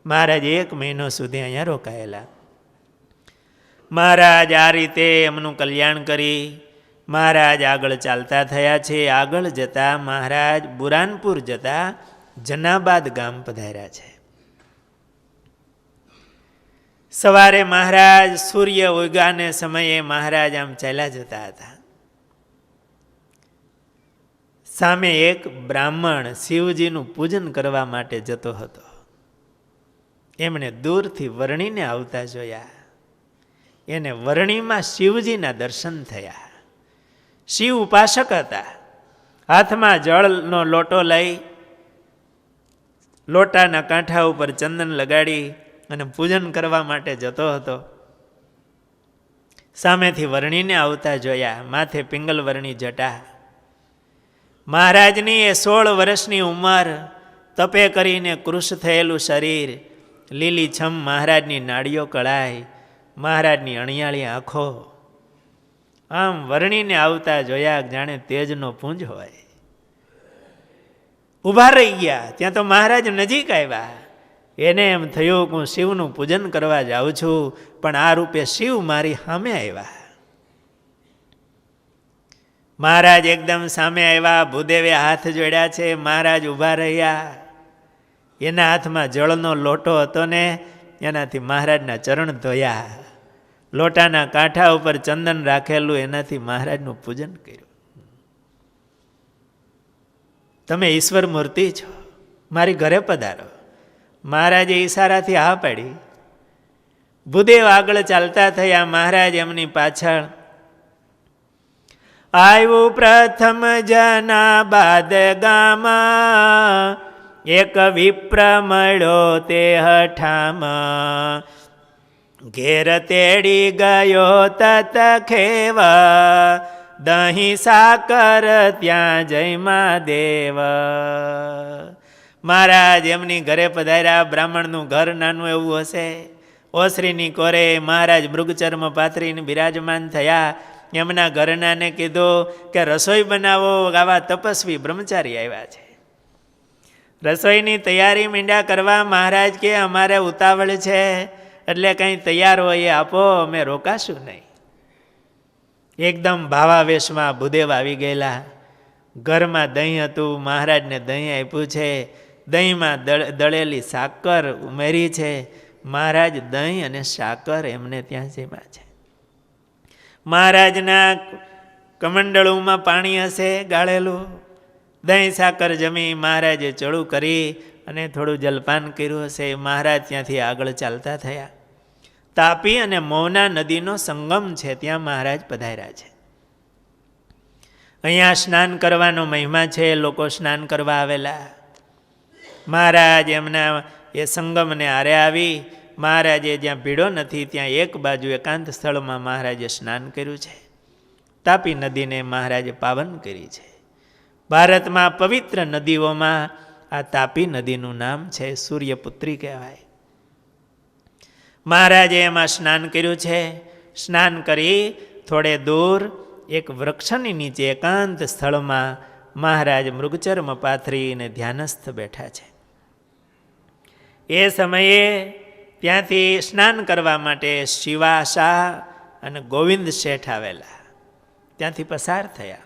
મહારાજ 1 મહિનો સુધી અહીંયા રોકાયેલા. મહારાજ આ રીતે એમનું કલ્યાણ કરી મહારાજ આગળ ચાલતા થયા છે. આગળ જતા મહારાજ બુરાનપુર જતા જનાબાદ ગામ પધાર્યા છે. સવારે મહારાજ સૂર્ય ઉગ્યાને સમયે મહારાજ આમ ચાલ્યા જતા હતા. સામે એક બ્રાહ્મણ શિવજીનું પૂજન કરવા માટે જતો હતો. એમણે દૂરથી વરણીને આવતા જોયા. એને વરણીમાં શિવજીના દર્શન થયા. શિવ ઉપાસક હતા. હાથમાં જળનો લોટો લઈ લોટાના કાંઠા ઉપર ચંદન લગાડી અને પૂજન કરવા માટે જતો હતો. સામેથી વરણીને આવતા જોયા. માથે પિંગલ વર્ણી જટા. મહારાજની એ 16 વર્ષની ઉંમર, તપે કરીને કૃશ થયેલું શરીર, લીલીછમ મહારાજની નાડીઓ કળાય, મહારાજની અણિયાળી આંખો. આમ વર્ણીને આવતા જોયા જાણે તેજનો પુંજ હોય. ઊભા રહી ગયા. ત્યાં તો મહારાજ નજીક આવ્યા. એને એમ થયું કે હું શિવનું પૂજન કરવા જાઉં છું, પણ આ રૂપે શિવ મારી સામે આવ્યા. મહારાજ એકદમ સામે આવ્યા. ભૂદેવે હાથ જોડ્યા છે. મહારાજ ઊભા રહ્યા. એના હાથમાં જળનો લોટો હતો ને, એનાથી મહારાજના ચરણ ધોયા. લોટાના કાંઠા ઉપર ચંદન રાખેલું, એનાથી મહારાજનું પૂજન કર્યું. તમે ઈશ્વર મૂર્તિ છો, મારી ઘરે પધારો. મહારાજે ઈશારાથી હા પાડી. ભૂદેવ આગળ ચાલતા થયા. મહારાજ એમની પાછળ. આવ્યું પ્રથમ જનાબાદ ગામાં, એક વિપ્ર મળ્યો તે હઠામાં. ઘેર તેડી ગયો તત ખેવા, દહીં સાકર ત્યાં જયમાં દેવ. મહારાજ એમની ઘરે પધાર્યા. બ્રાહ્મણનું ઘર નાનું એવું હશે. ઓસરીની કોરે મહારાજ મૃગચર્મ પાથરીને બિરાજમાન થયા. એમના ઘરનાને કીધું કે રસોઈ બનાવો, આવા તપસ્વી બ્રહ્મચારી આવ્યા છે. રસોઈની તૈયારી મીંડ્યા કરવા. મહારાજ કે અમારે ઉતાવળ છે, એટલે કંઈ તૈયાર હોય એ આપો, અમે રોકાશું નહીં. એકદમ ભાવાવેશમાં ભૂદેવ આવી ગયેલા. ઘરમાં દહીં હતું. મહારાજને દહીં આપ્યું છે. દહીંમાં દળેલી સાકર ઉમેરી છે. મહારાજ દહીં અને સાકર એમને ત્યાં જેમાં છે. મહારાજના કમંડળુમાં પાણી હશે ગાળેલું. દહીં સાકર જમી મહારાજે ચડું કરી અને થોડું જલપાન કર્યું હશે. મહારાજ ત્યાંથી આગળ ચાલતા થયા. તાપી અને મોવના નદીનો સંગમ છે, ત્યાં મહારાજ પધાર્યા છે. અહીંયા સ્નાન કરવાનો મહિમા છે. લોકો સ્નાન કરવા આવેલા. મહારાજ એમના એ સંગમને આરે આવી. મહારાજે જ્યાં ભીડો નથી ત્યાં એક બાજુ એકાંત સ્થળમાં મહારાજે સ્નાન કર્યું છે. તાપી નદીને મહારાજે પાવન કરી છે. ભારતમાં પવિત્ર નદીઓમાં આ તાપી નદીનું નામ છે. સૂર્યપુત્રી કહેવાય. મહારાજે એમાં સ્નાન કર્યું છે. સ્નાન કરી થોડે દૂર એક વૃક્ષની નીચે એકાંત સ્થળમાં મહારાજ મૃગચર્મ પાથરીને ધ્યાનસ્થ બેઠા છે. એ સમયે ત્યાંથી સ્નાન કરવા માટે શિવા શાહ અને ગોવિંદ શેઠ આવેલા. ત્યાંથી પસાર થયા.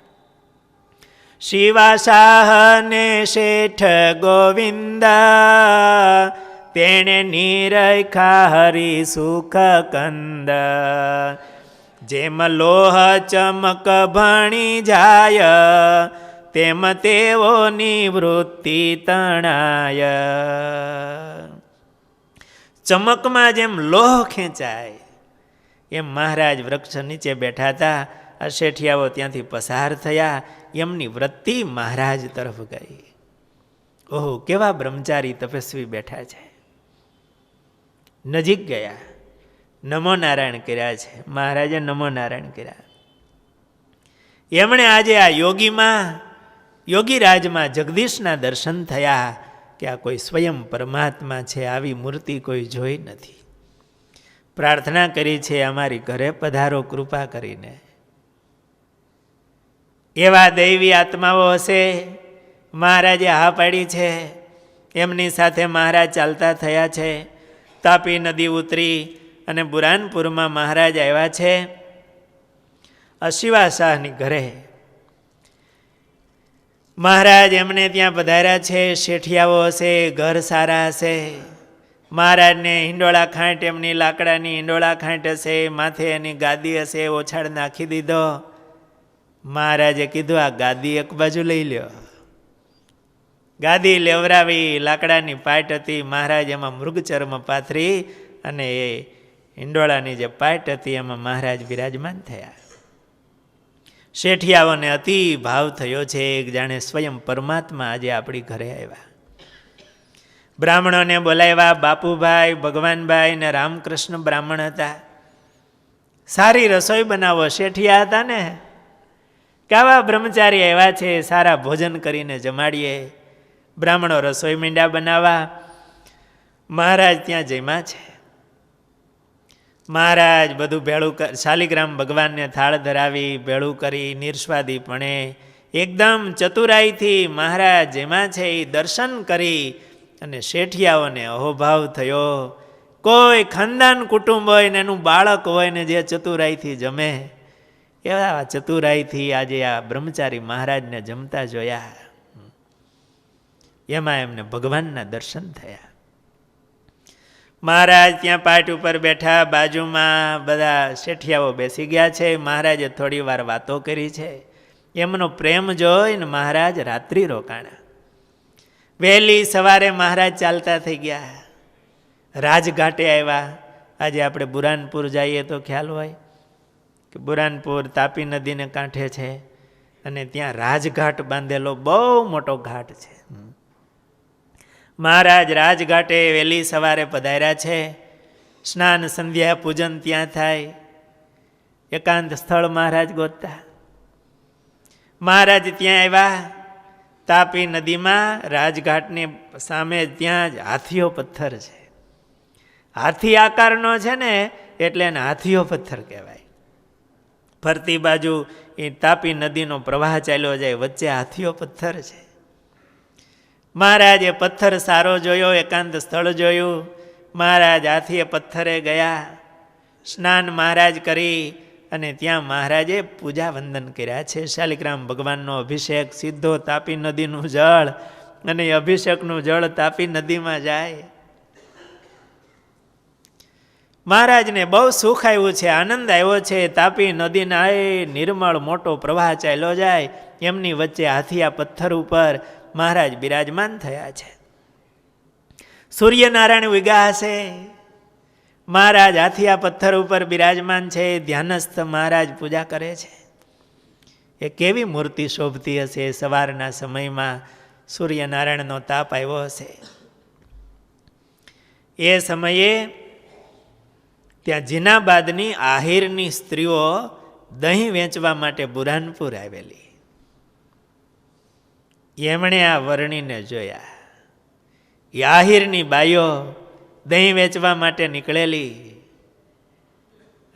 શિવાશાહ ને શેઠ ગોવિંદ, તેણે નિરખા હરિ સુખ કંદ. જેમ લોહ ચમક ભણી જાય, તેમ તેઓની વૃત્તિ તણાય. ચમકમાં જેમ લોહ ખેંચાય એમ મહારાજ વૃક્ષ નીચે બેઠા હતા. આ શેઠિયાઓ ત્યાંથી પસાર થયા, એમની વૃત્તિ મહારાજ તરફ ગઈ. ઓહો, કેવા બ્રહ્મચારી તપસ્વી બેઠા છે. નજીક ગયા, નમો નારાયણ કર્યા છે. મહારાજે નમો નારાયણ કર્યા. એમણે આજે આ યોગીરાજમાં જગદીશના દર્શન થયા કે આ કોઈ સ્વયં પરમાત્મા છે, આવી મૂર્તિ કોઈ જોઈ નથી. પ્રાર્થના કરી છે, અમારી ઘરે પધારો કૃપા કરીને. એવા દૈવી આત્માઓ હશે. મહારાજે હા પાડી છે. એમની સાથે મહારાજ ચાલતા થયા છે. તાપી નદી ઉતરી અને બુરાનપુરમાં મહારાજ આવ્યા છે. શિવા શાહની ઘરે મહારાજ એમને ત્યાં પધાર્યા છે. શેઠિયાઓ હશે, ઘર સારા હશે. મહારાજને હિંડોળા ખાંટ, એમની લાકડાની હિંડોળા ખાંટ હશે, માથે એની ગાદી હશે, ઓછાળ નાખી દીધો. મહારાજે કીધું, આ ગાદી એક બાજુ લઈ લ્યો. ગાદી લેવરાવી, લાકડાની પાટ હતી. મહારાજ એમાં મૃગચર્મ પાથરી અને એ હિંડોળાની જે પાટ હતી એમાં મહારાજ બિરાજમાન થયા. શેઠિયાઓને અતિ ભાવ થયો છે, જાણે સ્વયં પરમાત્મા આજે આપણી ઘરે આવ્યા. બ્રાહ્મણોને બોલાવ્યા. બાપુભાઈ, ભગવાનભાઈ ને રામકૃષ્ણ બ્રાહ્મણ હતા. સારી રસોઈ બનાવો. શેઠિયા હતા ને, કેવા બ્રહ્મચારી આવ્યા છે, સારા ભોજન કરીને જમાડીએ. બ્રાહ્મણો રસોઈ મીંડા બનાવવા. મહારાજ ત્યાં જમ્યા છે. મહારાજ બધું ભેળું શાલિગ્રામ ભગવાનને થાળ ધરાવી ભેળું કરી નિર્સ્વાદીપણે એકદમ ચતુરાઈથી મહારાજ જેમાં છે એ દર્શન કરી અને શેઠિયાઓને અહોભાવ થયો. કોઈ ખાનદાન કુટુંબ હોય ને એનું બાળક હોય ને જે ચતુરાઈથી જમે, એવા ચતુરાઈથી આજે આ બ્રહ્મચારી મહારાજને જમતા જોયા. એમાં એમને ભગવાનના દર્શન થયા. મહારાજ ત્યાં પાટ ઉપર બેઠા, બાજુમાં બધા શેઠિયાઓ બેસી ગયા છે. મહારાજે થોડી વાર વાતો કરી છે. એમનો પ્રેમ જોઈને મહારાજ રાત્રિ રોકાણા. વહેલી સવારે મહારાજ ચાલતા થઈ ગયા, રાજઘાટે આવ્યા. આજે આપણે બુરાનપુર જઈએ તો ખ્યાલ હોય કે બુરાનપુર તાપી નદીને કાંઠે છે અને ત્યાં રાજઘાટ બાંધેલો બહુ મોટો ઘાટ છે. મહારાજ રાજઘાટે વહેલી સવારે પધાર્યા છે. સ્નાન સંધ્યા પૂજન ત્યાં થાય. એકાંત સ્થળ મહારાજ ગોતતા. મહારાજ ત્યાં આવ્યા. તાપી નદીમાં રાજઘાટની સામે ત્યાં જ હાથીઓ પથ્થર છે. હાથી આકારનો છે ને એટલે એને હાથીઓ પથ્થર કહેવાય. ફરતી બાજુ એ તાપી નદીનો પ્રવાહ ચાલ્યો જાય, વચ્ચે હાથીઓ પથ્થર છે. મહારાજે પથ્થર સારો જોયો, એકાંત સ્થળ જોયું. મહારાજ હાથીએ પથ્થરે ગયા. સ્નાન મહારાજ કરી અને ત્યાં મહારાજે પૂજા વંદન કર્યા છે. શાલિગ્રામ ભગવાનનો અભિષેક સીધો તાપી નદીનું જળ, અને અભિષેકનું જળ તાપી નદીમાં જાય. મહારાજને બહુ સુખ આવ્યું છે, આનંદ આવ્યો છે. તાપી નદીના એ નિર્મળ મોટો પ્રવાહ ચાલ્યો જાય, એમની વચ્ચે હાથીયા પથ્થર ઉપર મહારાજ બિરાજમાન થયા છે. સૂર્યનારાયણ ઉગ્યા હશે. મહારાજ હાથીયા પથ્થર ઉપર બિરાજમાન છે. ધ્યાનસ્થ મહારાજ પૂજા કરે છે. એ કેવી મૂર્તિ શોભતી હશે. સવારના સમયમાં સૂર્યનારાયણનો તાપ આવ્યો હશે. એ સમયે ત્યાં જીનાબાદની આહિરની સ્ત્રીઓ દહીં વેચવા માટે બુરાનપુર આવેલી. એમણે આ વર્ણીને જોયા. એ આહિરની બાઈઓ દહીં વેચવા માટે નીકળેલી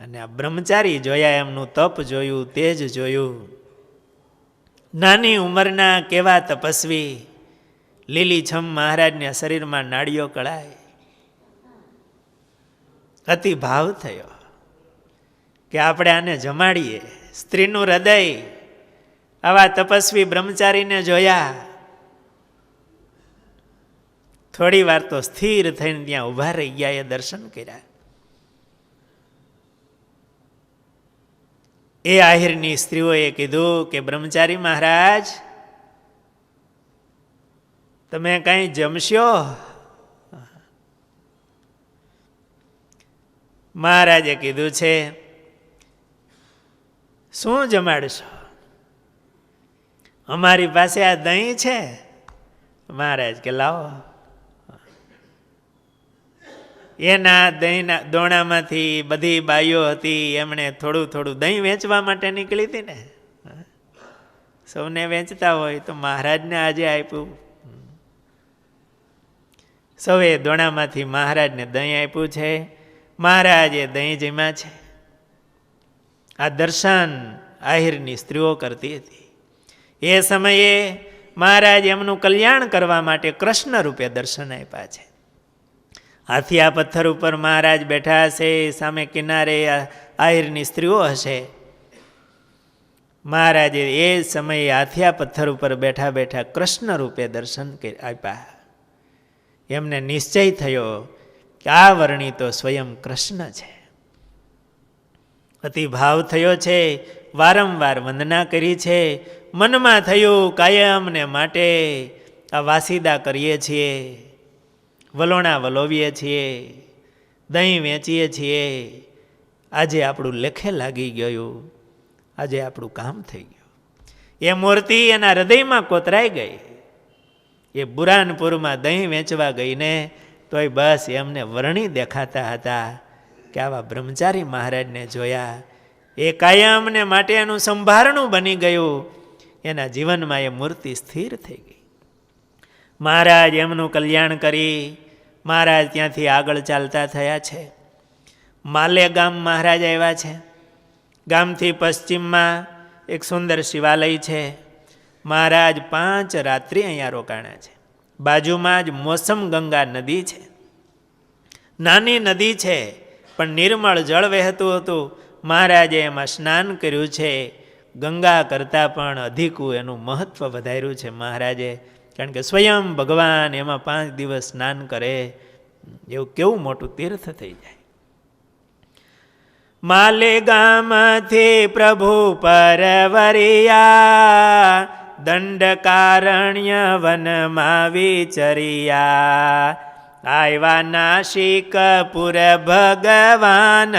અને આ બ્રહ્મચારી જોયા, એમનું તપ જોયું, તેજ જોયું. નાની ઉંમરના કેવા તપસ્વી. લીલીછમ મહારાજના શરીરમાં નાડીઓ કળાય. અતિ ભાવ થયો કે આપણે આને જમાડીએ. સ્ત્રીનું હૃદય આવા તપસ્વી બ્રહ્મચારીને જોયા. થોડી વાર તો સ્થિર થઈને ત્યાં ઊભા રહી ગયા, એ દર્શન કર્યા. એ આહિરની સ્ત્રીઓએ કીધું કે બ્રહ્મચારી મહારાજ, તમે કઈ જમશો? મહારાજે કીધું છે, શું જમાડશો? અમારી પાસે આ દહીં છે. મહારાજ કે લાવો. એના દહીંના દોણામાંથી બધી બાઈઓ હતી, એમણે થોડું થોડું દહીં વેચવા માટે નીકળી હતી ને. સૌને વેચતા હોય તો મહારાજને આજે આપ્યું. સૌએ દોણામાંથી મહારાજને દહીં આપ્યું છે. મહારાજે દહીં જમ્યા છે. આ દર્શન આહિરની સ્ત્રીઓ કરતી હતી. એ સમયે મહારાજ એમનું કલ્યાણ કરવા માટે કૃષ્ણ રૂપે દર્શન આપ્યા છે. હાથિયા પથ્થર ઉપર મહારાજ બેઠા હશે, સામે કિનારે આહિરની સ્ત્રીઓ હશે. મહારાજે એ સમયે હાથિયા પથ્થર ઉપર બેઠા બેઠા કૃષ્ણ રૂપે દર્શન આપ્યા. એમને નિશ્ચય થયો કે આ વર્ણી તો સ્વયં કૃષ્ણ છે. અતિ ભાવ થયો છે. વારંવાર વંદના કરી છે. મનમાં થયું કાયમને માટે આ વાસીદા કરીએ છીએ, વલોણા વલોવીએ છીએ, દહીં વેચીએ છીએ. આજે આપણું લેખે લાગી ગયું, આજે આપણું કામ થઈ ગયું. એ મૂર્તિ એના હૃદયમાં કોતરાઈ ગઈ. એ બુરાનપુરમાં દહીં વેચવા ગઈને તોય બસ એમને વર્ણી દેખાતા હતા કે આવા બ્રહ્મચારી મહારાજને જોયા. એ કાયમને માટે એનું સંભારણું બની ગયું. એના જીવનમાં એ મૂર્તિ સ્થિર થઈ ગઈ. મહારાજ એમનું કલ્યાણ કરી મહારાજ ત્યાંથી આગળ ચાલતા થયા છે. માલેગામ મહારાજ આવ્યા છે. ગામથી પશ્ચિમમાં એક સુંદર શિવાલય છે. મહારાજ 5 રાત્રિ અહીંયા રોકાણા છે. બાજુમાં જ મોસમ ગંગા નદી છે. નાની નદી છે પણ નિર્મળ જળ વહેતું હતું. મહારાજે એમાં સ્નાન કર્યું છે. ગંગા કરતાં પણ અધિકું એનું મહત્વ વધાર્યું છે મહારાજે. કારણ કે સ્વયં ભગવાન એમાં 5 દિવસ સ્નાન કરે, એવું કેવું મોટું તીર્થ થઈ જાય. માલેગામથી પ્રભુ પરવરિયા, દંડકારણ્ય વનમાં વિચર્યા. આવ્યા નાસિકપુર ભગવાન,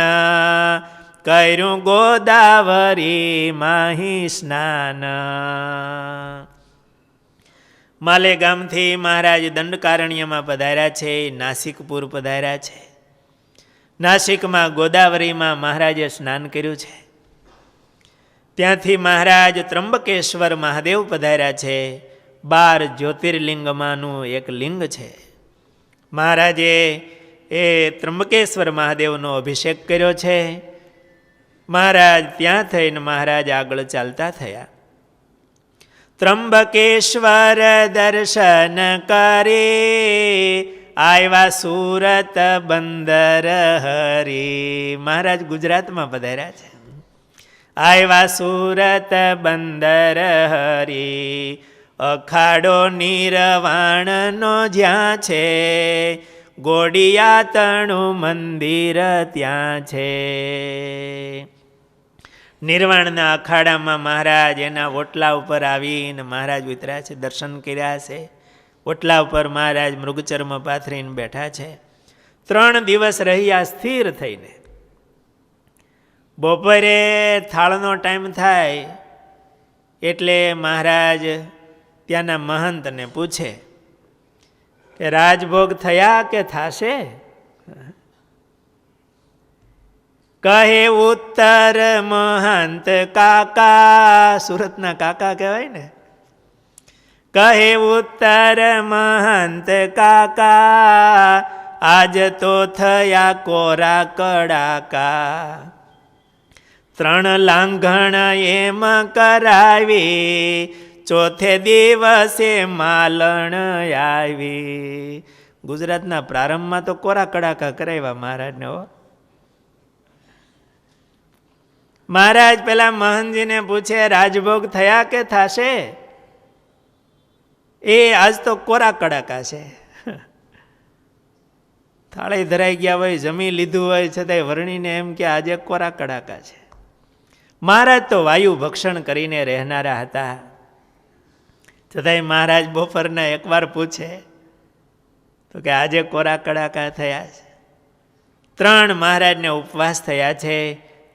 કર્યું ગોદાવરી માહી સ્નાન. માલેગામથી મહારાજ દંડકારણ્યમાં પધાર્યા છે. નાસિકપુર પધાર્યા છે. નાસિકમાં ગોદાવરીમાં મહારાજે સ્નાન કર્યું છે. ત્યાંથી મહારાજ ત્રંબકેશ્વર મહાદેવ પધાર્યા છે. 12 જ્યોતિર્લિંગમાંનું એક લિંગ છે. મહારાજે એ ત્રંબકેશ્વર મહાદેવનો અભિષેક કર્યો છે. મહારાજ ત્યાં થઈને મહારાજ આગળ ચાલતા થયા. ત્રંબકેશ્વર દર્શન કરે, આવ્યા સુરત બંદર હરી. મહારાજ ગુજરાતમાં પધાર્યા છે. આવ્યા સુરત બંદર હરી, અખાડો નિર્વાણનો જ્યાં છે, ગોડિયા તણું મંદિર ત્યાં છે. નિર્વાણના અખાડામાં મહારાજ એના ઓટલા ઉપર આવીને મહારાજ ઉતર્યા છે. દર્શન કર્યા છે. ઓટલા ઉપર મહારાજ મૃગચર્મ પાથરીને બેઠા છે. 3 દિવસ રહ્યા સ્થિર થઈને. બપોરે થાળનો ટાઈમ થાય એટલે મહારાજ ત્યાંના મહંતને પૂછે કે રાજભોગ થયા કે થાશે? કહે ઉત્તર મહંત કાકા, સુરતના કાકા કહેવાય ને. કહે ઉત્તર મહંત કાકા, આજ તો થયા કોરા કડાકા. 3 લાંઘણ એમ કરાવી, ચોથે દિવસે માલણ આવી. ગુજરાતના પ્રારંભમાં તો કોરા કડાકા કરાવ્યા મહારાજને. મહારાજ પેલા મહંતજીને પૂછે, રાજભોગ થયા કે થાશે? એ આજ તો કોરા કડાકા છે. થાળી ધરાઈ ગયા હોય, જમી લીધું હોય, છતાંય વર્ણીને એમ કે આજે કોરા કડાકા છે. મહારાજ તો વાયુ ભક્ષણ કરીને રહેનારા હતા, છતાંય મહારાજ બપોરના એકવાર પૂછે તો કે આજે કોરા કડાકા થયા છે. 3 મહારાજને ઉપવાસ થયા છે.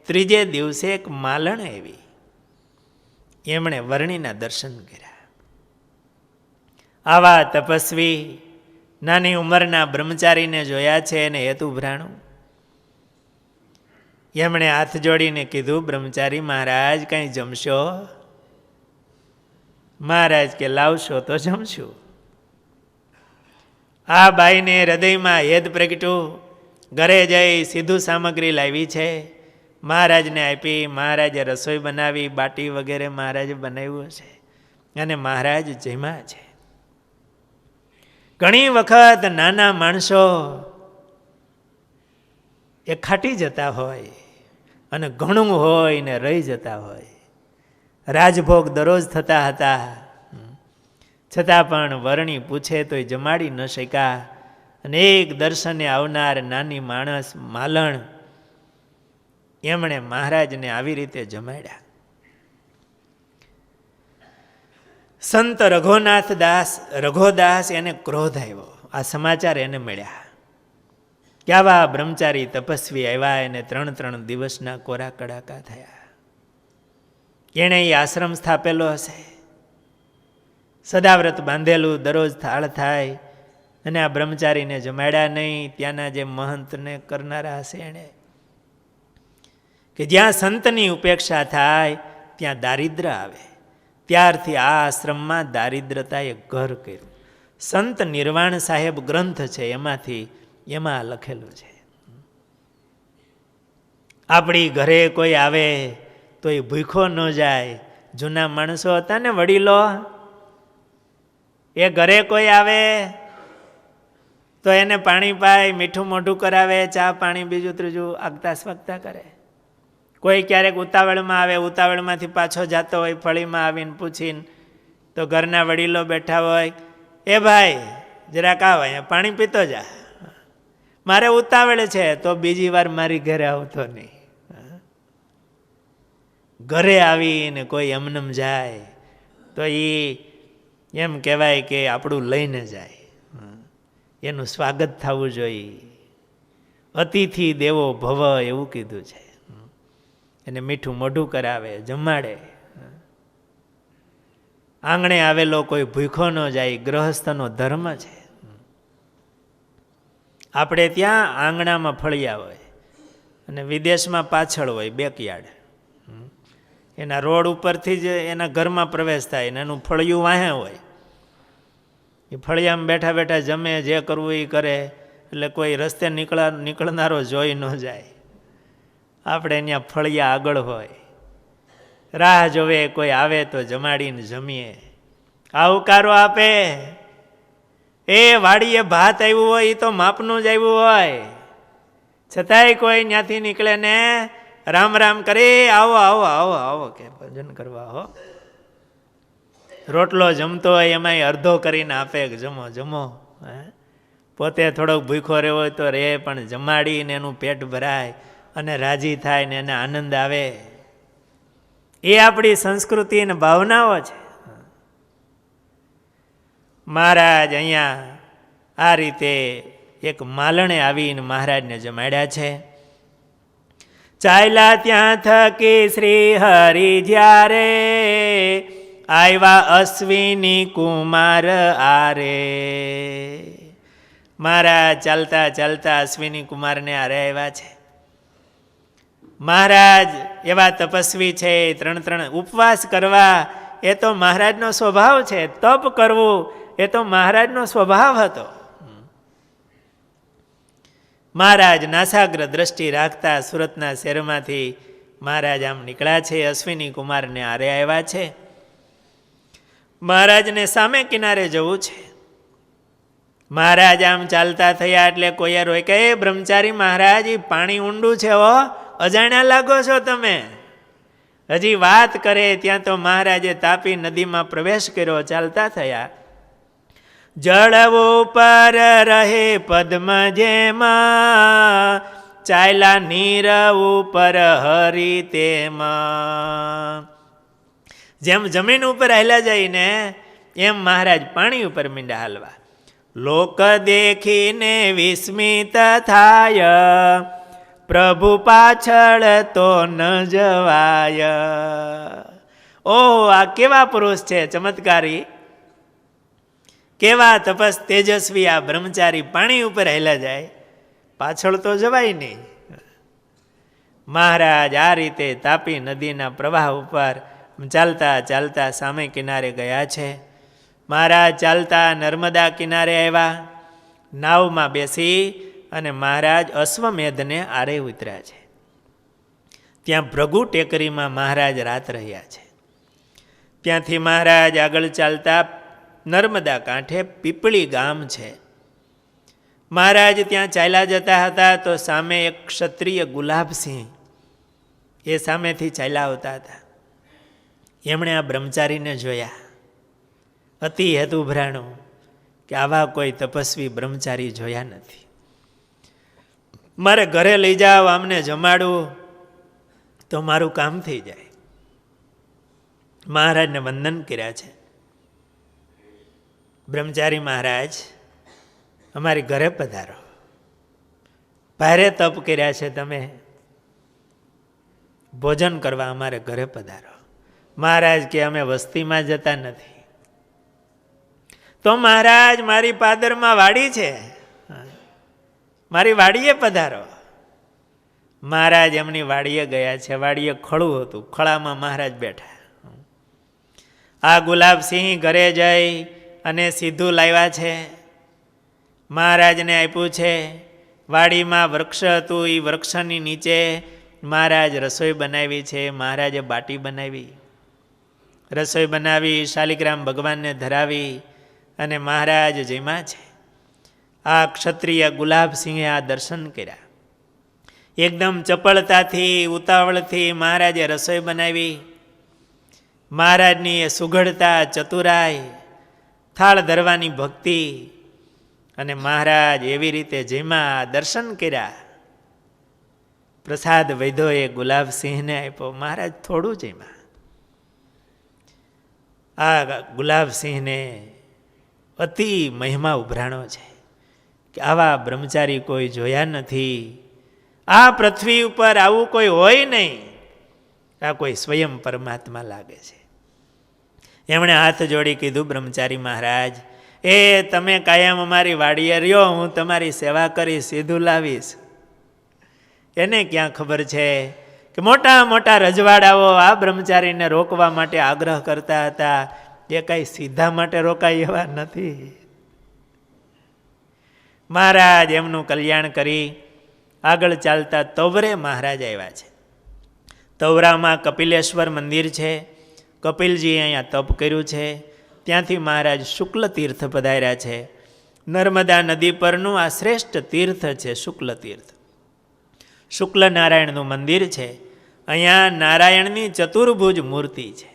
ત્રીજે દિવસે એક માલણ આવી, એમણે વર્ણીના દર્શન કર્યા. આવા તપસ્વી નાની ઉંમરના બ્રહ્મચારીને જોયા છે એને હેતુભ્રાણું. એમણે હાથ જોડીને કીધું, બ્રહ્મચારી મહારાજ કંઈ જમશો? મહારાજ કે લાવશો તો જમશું. આ બાઈને હૃદયમાં હેત પ્રગટ્યું. ઘરે જઈ સીધું સામગ્રી લાવી છે, મહારાજને આપી. મહારાજે રસોઈ બનાવી, બાટી વગેરે મહારાજે બનાવ્યું છે અને મહારાજ જમ્યા છે. ઘણી વખત નાના માણસો એ ખાટી જતા હોય અને ઘણું હોય ને રહી જતા હોય. રાજભોગ દરરોજ થતા હતા, છતાં પણ વર્ણી પૂછે તોય જમાડી ન શક્યા. અને એક દર્શને આવનાર નાની માણસ માલણ, એમણે મહારાજને આવી રીતે જમાડ્યા. સંત રઘોદાસ એને ક્રોધ આવ્યો. આ સમાચાર એને મળ્યા કે આવા બ્રહ્મચારી તપસ્વી આવ્યા, એને 3 દિવસના કોરા કડાકા થયા. એણે એ આશ્રમ સ્થાપેલો હશે, સદાવ્રત બાંધેલું, દરરોજ થાળ થાય અને આ બ્રહ્મચારીને જમાડ્યા નહીં. ત્યાંના જે મહંતને કરનારા હશે એણે, કે જ્યાં સંતની ઉપેક્ષા થાય ત્યાં દારિદ્ર આવે. ત્યારથી આ આશ્રમમાં દારિદ્રતાએ ઘર કર્યું. સંત નિર્વાણ સાહેબ ગ્રંથ છે, એમાં લખેલું છે. આપણી ઘરે કોઈ આવે તો એ ભૂખો ન જાય. જૂના માણસો હતા ને, વડીલો, એ ઘરે કોઈ આવે તો એને પાણી પાય, મીઠું મોઢું કરાવે, ચા પાણી બીજું ત્રીજું આગતા સ્વાગતા કરે. કોઈ ક્યારેક ઉતાવળમાં આવે, ઉતાવળમાંથી પાછો જતો હોય, ફળીમાં આવીને પૂછીને તો ઘરના વડીલો બેઠા હોય, એ ભાઈ જરાક આવ, અહીંયા પાણી પીતો જા, મારે ઉતાવળ છે. તો બીજી વાર મારી ઘરે આવતો નહીં. ઘરે આવીને કોઈ એમનેમ જાય તો એમ કહેવાય કે આપણું લઈને જાય, એનું સ્વાગત થવું જોઈએ. અતિથિ દેવો ભવ એવું કીધું છે. એને મીઠું મોઢું કરાવે, જમાડે. આંગણે આવેલો કોઈ ભૂખો ન જાય, ગ્રહસ્થનો ધર્મ છે. આપણે ત્યાં આંગણામાં ફળિયા હોય અને વિદેશમાં પાછળ હોય બેકયાર્ડ. એના રોડ ઉપરથી જ એના ઘરમાં પ્રવેશ થાય ને એનું ફળિયું વાહે હોય. એ ફળિયામાં બેઠા બેઠા જમે, જે કરવું એ કરે, એટલે કોઈ રસ્તે નીકળનારો જોઈ ન જાય. આપણે ત્યાં ફળિયા આગળ હોય, રાહ જોવે, કોઈ આવે તો જમાડીને જમીએ. આવકારો આપે. એ વાડીએ ભાત આવ્યું હોય એ તો માપનું જ આવ્યું હોય, છતાંય કોઈ ત્યાંથી નીકળે ને રામ રામ કરે, આવો આવો આવો આવો કે ભજન કરવા હો. રોટલો જમતો હોય એમાંય અડધો કરીને આપે કે જમો જમો. પોતે થોડોક ભૂખો રહ્યો હોય તો રે, પણ જમાડીને એનું પેટ ભરાય અને રાજી થાય ને એને આનંદ આવે. એ આપણી સંસ્કૃતિ અને ભાવનાઓ છે. મહારાજ અહીંયા આ રીતે એક માલણે આવીને મહારાજને જમાડ્યા છે. ચાલ્યા ત્યાં થકી શ્રી હરિ જ્યારે, આવ્યા અશ્વિની કુમાર આરે. મહારાજ ચાલતા ચાલતા અશ્વિની કુમારને આરે આવ્યા છે. મહારાજ એવા તપસ્વી છે. 3 ઉપવાસ કરવા એ તો મહારાજનો સ્વભાવ છે. તપ કરવું એ તો મહારાજનો સ્વભાવ હતો. મહારાજ નાસાગ્ર દ્રષ્ટિ રાખતા સુરતના શહેરમાંથી મહારાજ આમ નીકળ્યા છે. અશ્વિની કુમારને આરે આવ્યા છે. મહારાજને સામે કિનારે જવું છે. મહારાજ આમ ચાલતા થયા એટલે કોઈએ રોક્યા, એ બ્રહ્મચારી મહારાજ, એ પાણી ઊંડું છે હો, અજાણ્યા લાગો છો તમે. હજી વાત કરે ત્યાં તો મહારાજે તાપી નદીમાં પ્રવેશ કર્યો, ચાલતા થયા. જળ ઉપર રહે પદ્મ જેમાં, ચાલ્યા નીર ઉપર હરી તેમાં. જેમ જમીન ઉપર હાલ્યા જઈને એમ મહારાજ પાણી ઉપર મીંડા હાલવા. લોક દેખીને વિસ્મિત થાય, પ્રભુ પાછળ તો ન જવાય. ઓહો, આ કેવા પુરુષ છે ચમત્કારી, કેવા તપસ તેજસ્વી આ બ્રહ્મચારી પાણી ઉપર હેલા જાય, પાછળ તો જવાય નહીં. મહારાજ આ રીતે તાપી નદીના પ્રવાહ ઉપર ચાલતા ચાલતા સામે કિનારે ગયા છે. મહારાજ ચાલતા નર્મદા કિનારે આવ્યા, નાવમાં બેસી અને મહારાજ અશ્વમેધને આરે ઉતર્યા છે. ત્યાં ભૃગુ ટેકરીમાં મહારાજ રાત રહ્યા છે. ત્યાંથી મહારાજ આગળ ચાલતા નર્મદા કાંઠે પીપળી ગામ છે. મહારાજ ત્યાં ચાલ્યા જતા હતા તો સામે એક ક્ષત્રિય ગુલાબસિંહ એ સામેથી ચાલ્યા આવતા હતા. એમણે આ બ્રહ્મચારીને જોયા, અતિ હેતુભ્રાણું કે આવા કોઈ તપસ્વી બ્રહ્મચારી જોયા નથી, મારે ઘરે લઈ જાઓ, આમને જમાડું તો મારું કામ થઈ જાય. મહારાજને વંદન કર્યા છે. બ્રહ્મચારી મહારાજ, અમારી ઘરે પધારો, ભારે તપ કર્યા છે તમે, ભોજન કરવા અમારે ઘરે પધારો. મહારાજ કે અમે વસ્તીમાં જતા નથી. તો મહારાજ મારી પાદરમાં વાડી છે, મારી વાડીએ પધારો. મહારાજ એમની વાડીએ ગયા છે. વાડીએ ખળું હતું, ખળામાં મહારાજ બેઠા. આ ગુલાબસિંહ ઘરે જઈ અને સીધું લાવ્યા છે, મહારાજને આપ્યું છે. વાડીમાં વૃક્ષ હતું, એ વૃક્ષની નીચે મહારાજ રસોઈ બનાવી છે. મહારાજે બાટી બનાવી, રસોઈ બનાવી, શાલિગ્રામ ભગવાનને ધરાવી અને મહારાજ જમ્યા છે. આ ક્ષત્રિય ગુલાબસિંહે આ દર્શન કર્યા. એકદમ ચપળતાથી, ઉતાવળથી મહારાજે રસોઈ બનાવી. મહારાજની એ સુઘડતા, ચતુરાઈ, થાળ ધરવાની ભક્તિ, અને મહારાજ એવી રીતે જેમાં દર્શન કર્યા. પ્રસાદ વૈધો એ ગુલાબસિંહને આપ્યો, મહારાજ થોડું જેમાં. આ ગુલાબસિંહને અતિ મહિમા ઉભરાણો છે કે આવા બ્રહ્મચારી કોઈ જોયા નથી. આ પૃથ્વી ઉપર આવું કોઈ હોય નહીં. આ કોઈ સ્વયં પરમાત્મા લાગે છે. એમણે હાથ જોડી કીધું, બ્રહ્મચારી મહારાજ, એ તમે કાયમ અમારી વાડીએ રહ્યો, હું તમારી સેવા કરીશ, સીધું લાવીશ. એને ક્યાં ખબર છે કે મોટા મોટા રજવાડાઓ આ બ્રહ્મચારીને રોકવા માટે આગ્રહ કરતા હતા, એ કઈ સીધા માટે રોકાય એવા નથી. મહારાજ એમનું કલ્યાણ કરી આગળ ચાલતા તવરે મહારાજ આવ્યા છે. તવરામાં કપિલેશ્વર મંદિર છે. કપિલજી અહીંયા તપ કર્યું છે. ત્યાંથી મહારાજ શુક્લ તીર્થ પધાર્યા છે. નર્મદા નદી પરનું આ શ્રેષ્ઠ તીર્થ છે શુક્લ તીર્થ. શુક્લ નારાયણનું મંદિર છે. અહીંયા નારાયણની ચતુર્ભુજ મૂર્તિ છે.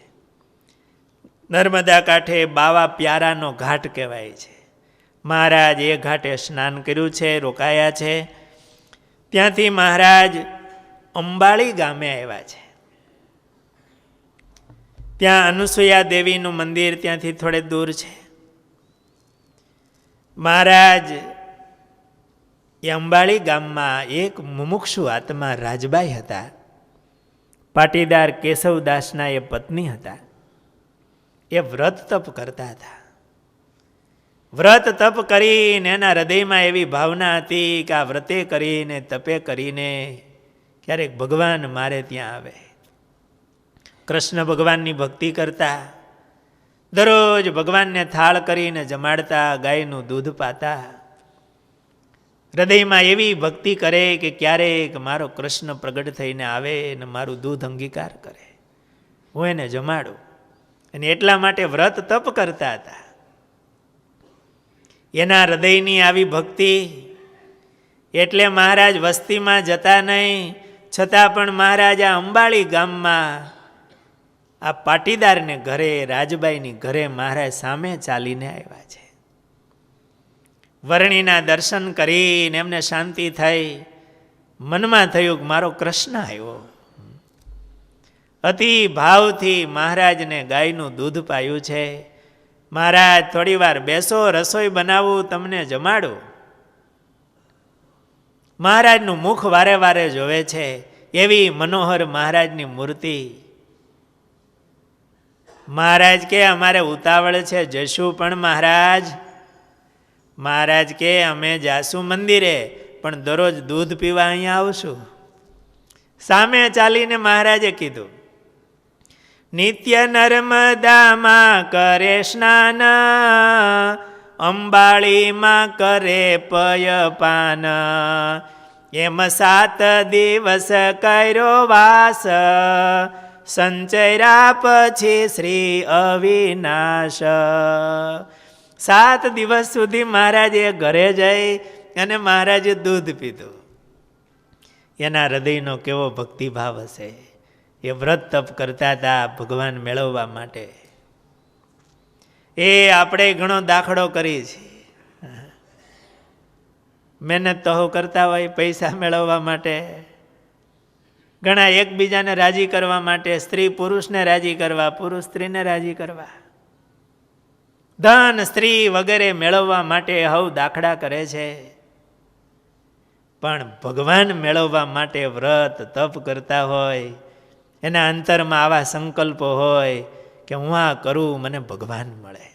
નર્મદા કાંઠે બાવા પ્યારાનો ઘાટ કહેવાય છે. મહારાજ એ ઘાટે સ્નાન કર્યું છે, રોકાયા છે. ત્યાંથી મહારાજ અંબાળી ગામે આવ્યા છે. ત્યાં અનુસૂયા દેવીનું મંદિર ત્યાંથી થોડે દૂર છે. મહારાજ એ અંબાળી ગામમાં એક મુમુક્ષુ આત્મા રાજબાઈ હતા. પાટીદાર કેશવદાસના એ પત્ની હતા. એ વ્રત તપ કરતા હતા. વ્રત તપ કરીને એના હૃદયમાં એવી ભાવના હતી કે આ વ્રતે કરીને, તપે કરીને ક્યારેક ભગવાન મારે ત્યાં આવે. કૃષ્ણ ભગવાનની ભક્તિ કરતા, દરરોજ ભગવાનને થાળ કરીને જમાડતા, ગાયનું દૂધ પાતા. હૃદયમાં એવી ભક્તિ કરે કે ક્યારેક મારો કૃષ્ણ પ્રગટ થઈને આવે અને મારું દૂધ અંગીકાર કરે, હું એને જમાડું. અને એટલા માટે વ્રત તપ કરતા હતા. એના હૃદયની આવી ભક્તિ એટલે મહારાજ વસ્તીમાં જતા નહીં, છતાં પણ મહારાજ આ અંબાળી ગામમાં આ પાટીદારને ઘરે, રાજબાઈની ઘરે મહારાજ સામે ચાલીને આવ્યા છે. વર્ણિના દર્શન કરીને એમને શાંતિ થઈ. મનમાં થયું કે મારો કૃષ્ણ આવ્યો. અતિ ભાવથી મહારાજને ગાયનું દૂધ પાયું છે. મહારાજ થોડી વાર બેસો, રસોઈ બનાવું, તમને જમાડું. મહારાજનું મુખ વારે વારે જોવે છે. એવી મનોહર મહારાજની મૂર્તિ. મહારાજ કે અમારે ઉતાવળ છે, જશું પણ મહારાજ. મહારાજ કે અમે જાશું મંદિરે, પણ દરરોજ દૂધ પીવા અહીંયા આવશું. સામે ચાલીને મહારાજે કીધું, નિત્ય નર્મદામાં કરે સ્નાન, અંબાળીમાં કરે પયપાન, એમ 7 દિવસ કર્યો વાસ, સંચર્યા પછી શ્રી અવિનાશ. 7 દિવસ સુધી મહારાજે ઘરે જઈ અને મહારાજે દૂધ પીધું. એના હૃદયનો કેવો ભક્તિભાવ હશે. એ વ્રત તપ કરતા હતા ભગવાન મેળવવા માટે. એ આપણે ઘણો દાખલો કરી છે. મહેનત તો કરતા હોય પૈસા મેળવવા માટે, ઘણા એકબીજાને રાજી કરવા માટે, સ્ત્રી પુરુષને રાજી કરવા, પુરુષ સ્ત્રીને રાજી કરવા, ધન સ્ત્રી વગેરે મેળવવા માટે હવ દાખલા કરે છે. પણ ભગવાન મેળવવા માટે વ્રત તપ કરતા હોય, એના અંતરમાં આવા સંકલ્પો હોય કે હું આ કરું મને ભગવાન મળે.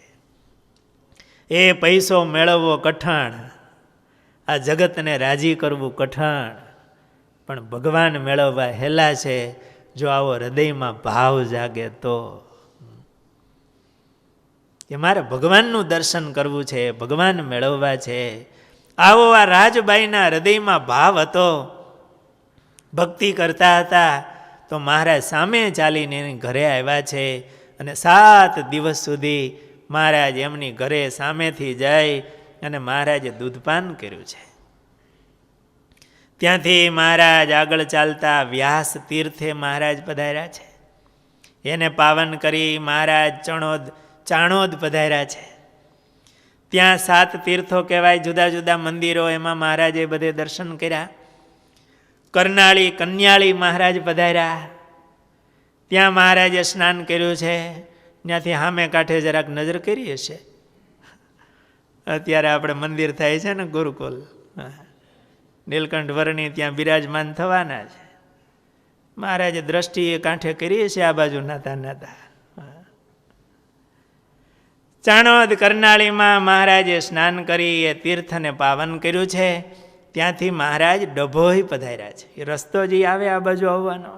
એ પૈસો મેળવવો કઠણ, આ જગતને રાજી કરવું કઠણ, પણ ભગવાન મેળવવા હેલા છે. જો આવો હૃદયમાં ભાવ જાગે તો કે મારે ભગવાનનું દર્શન કરવું છે, ભગવાન મેળવવા છે. આવો આ રાજબાઈના હૃદયમાં ભાવ હતો, ભક્તિ કરતા હતા. તો મહારાજ સામે ચાલીને એની ઘરે આવ્યા છે. અને 7 દિવસ સુધી મહારાજ એમની ઘરે સામેથી જઈ અને મહારાજે દૂધપાન કર્યું છે. ત્યાંથી મહારાજ આગળ ચાલતા વ્યાસ તીર્થે મહારાજ પધાર્યા છે. એને પાવન કરી મહારાજ ચાણોદ પધાર્યા છે. ત્યાં 7 તીર્થો કહેવાય, જુદા જુદા મંદિરો, એમાં મહારાજે બધે દર્શન કર્યા. કરનાળી કન્યાળી મહારાજ પધાર્યા. ત્યાં મહારાજે સ્નાન કર્યું છે. ત્યાંથી સામે કાંઠે જરાક નજર કરી હશે. અત્યારે આપણે મંદિર થાય છે ને ગુરુકુલ, નીલકંઠ વર્ણી ત્યાં બિરાજમાન થવાના છે. મહારાજે દ્રષ્ટિએ કાંઠે કરી છે આ બાજુ નાતા નાતા. ચાણોદ કરનાળીમાં મહારાજે સ્નાન કરી એ તીર્થને પાવન કર્યું છે. ત્યાંથી મહારાજ ડભોઈ પધાર્યા છે. એ રસ્તો જે આવે આ બાજુ આવવાનો.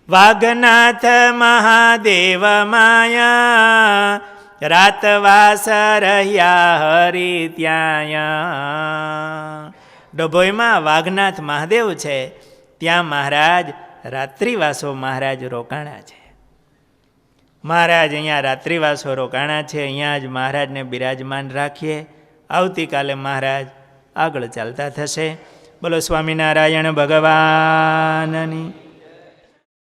વાઘનાથ મહાદેવ માયા, રાતવાસ રહ્યા હરિ ત્યાં. ડભોઈમાં વાઘનાથ મહાદેવ છે. ત્યાં મહારાજ રાત્રિવાસો મહારાજ રોકાણા છે. મહારાજ અહીંયા રાત્રિવાસો રોકાણા છે. અહીંયા જ મહારાજને બિરાજમાન રાખીએ. આવતીકાલે મહારાજ આગળ ચાલતા થશે. બોલો સ્વામિનારાયણ ભગવાનની.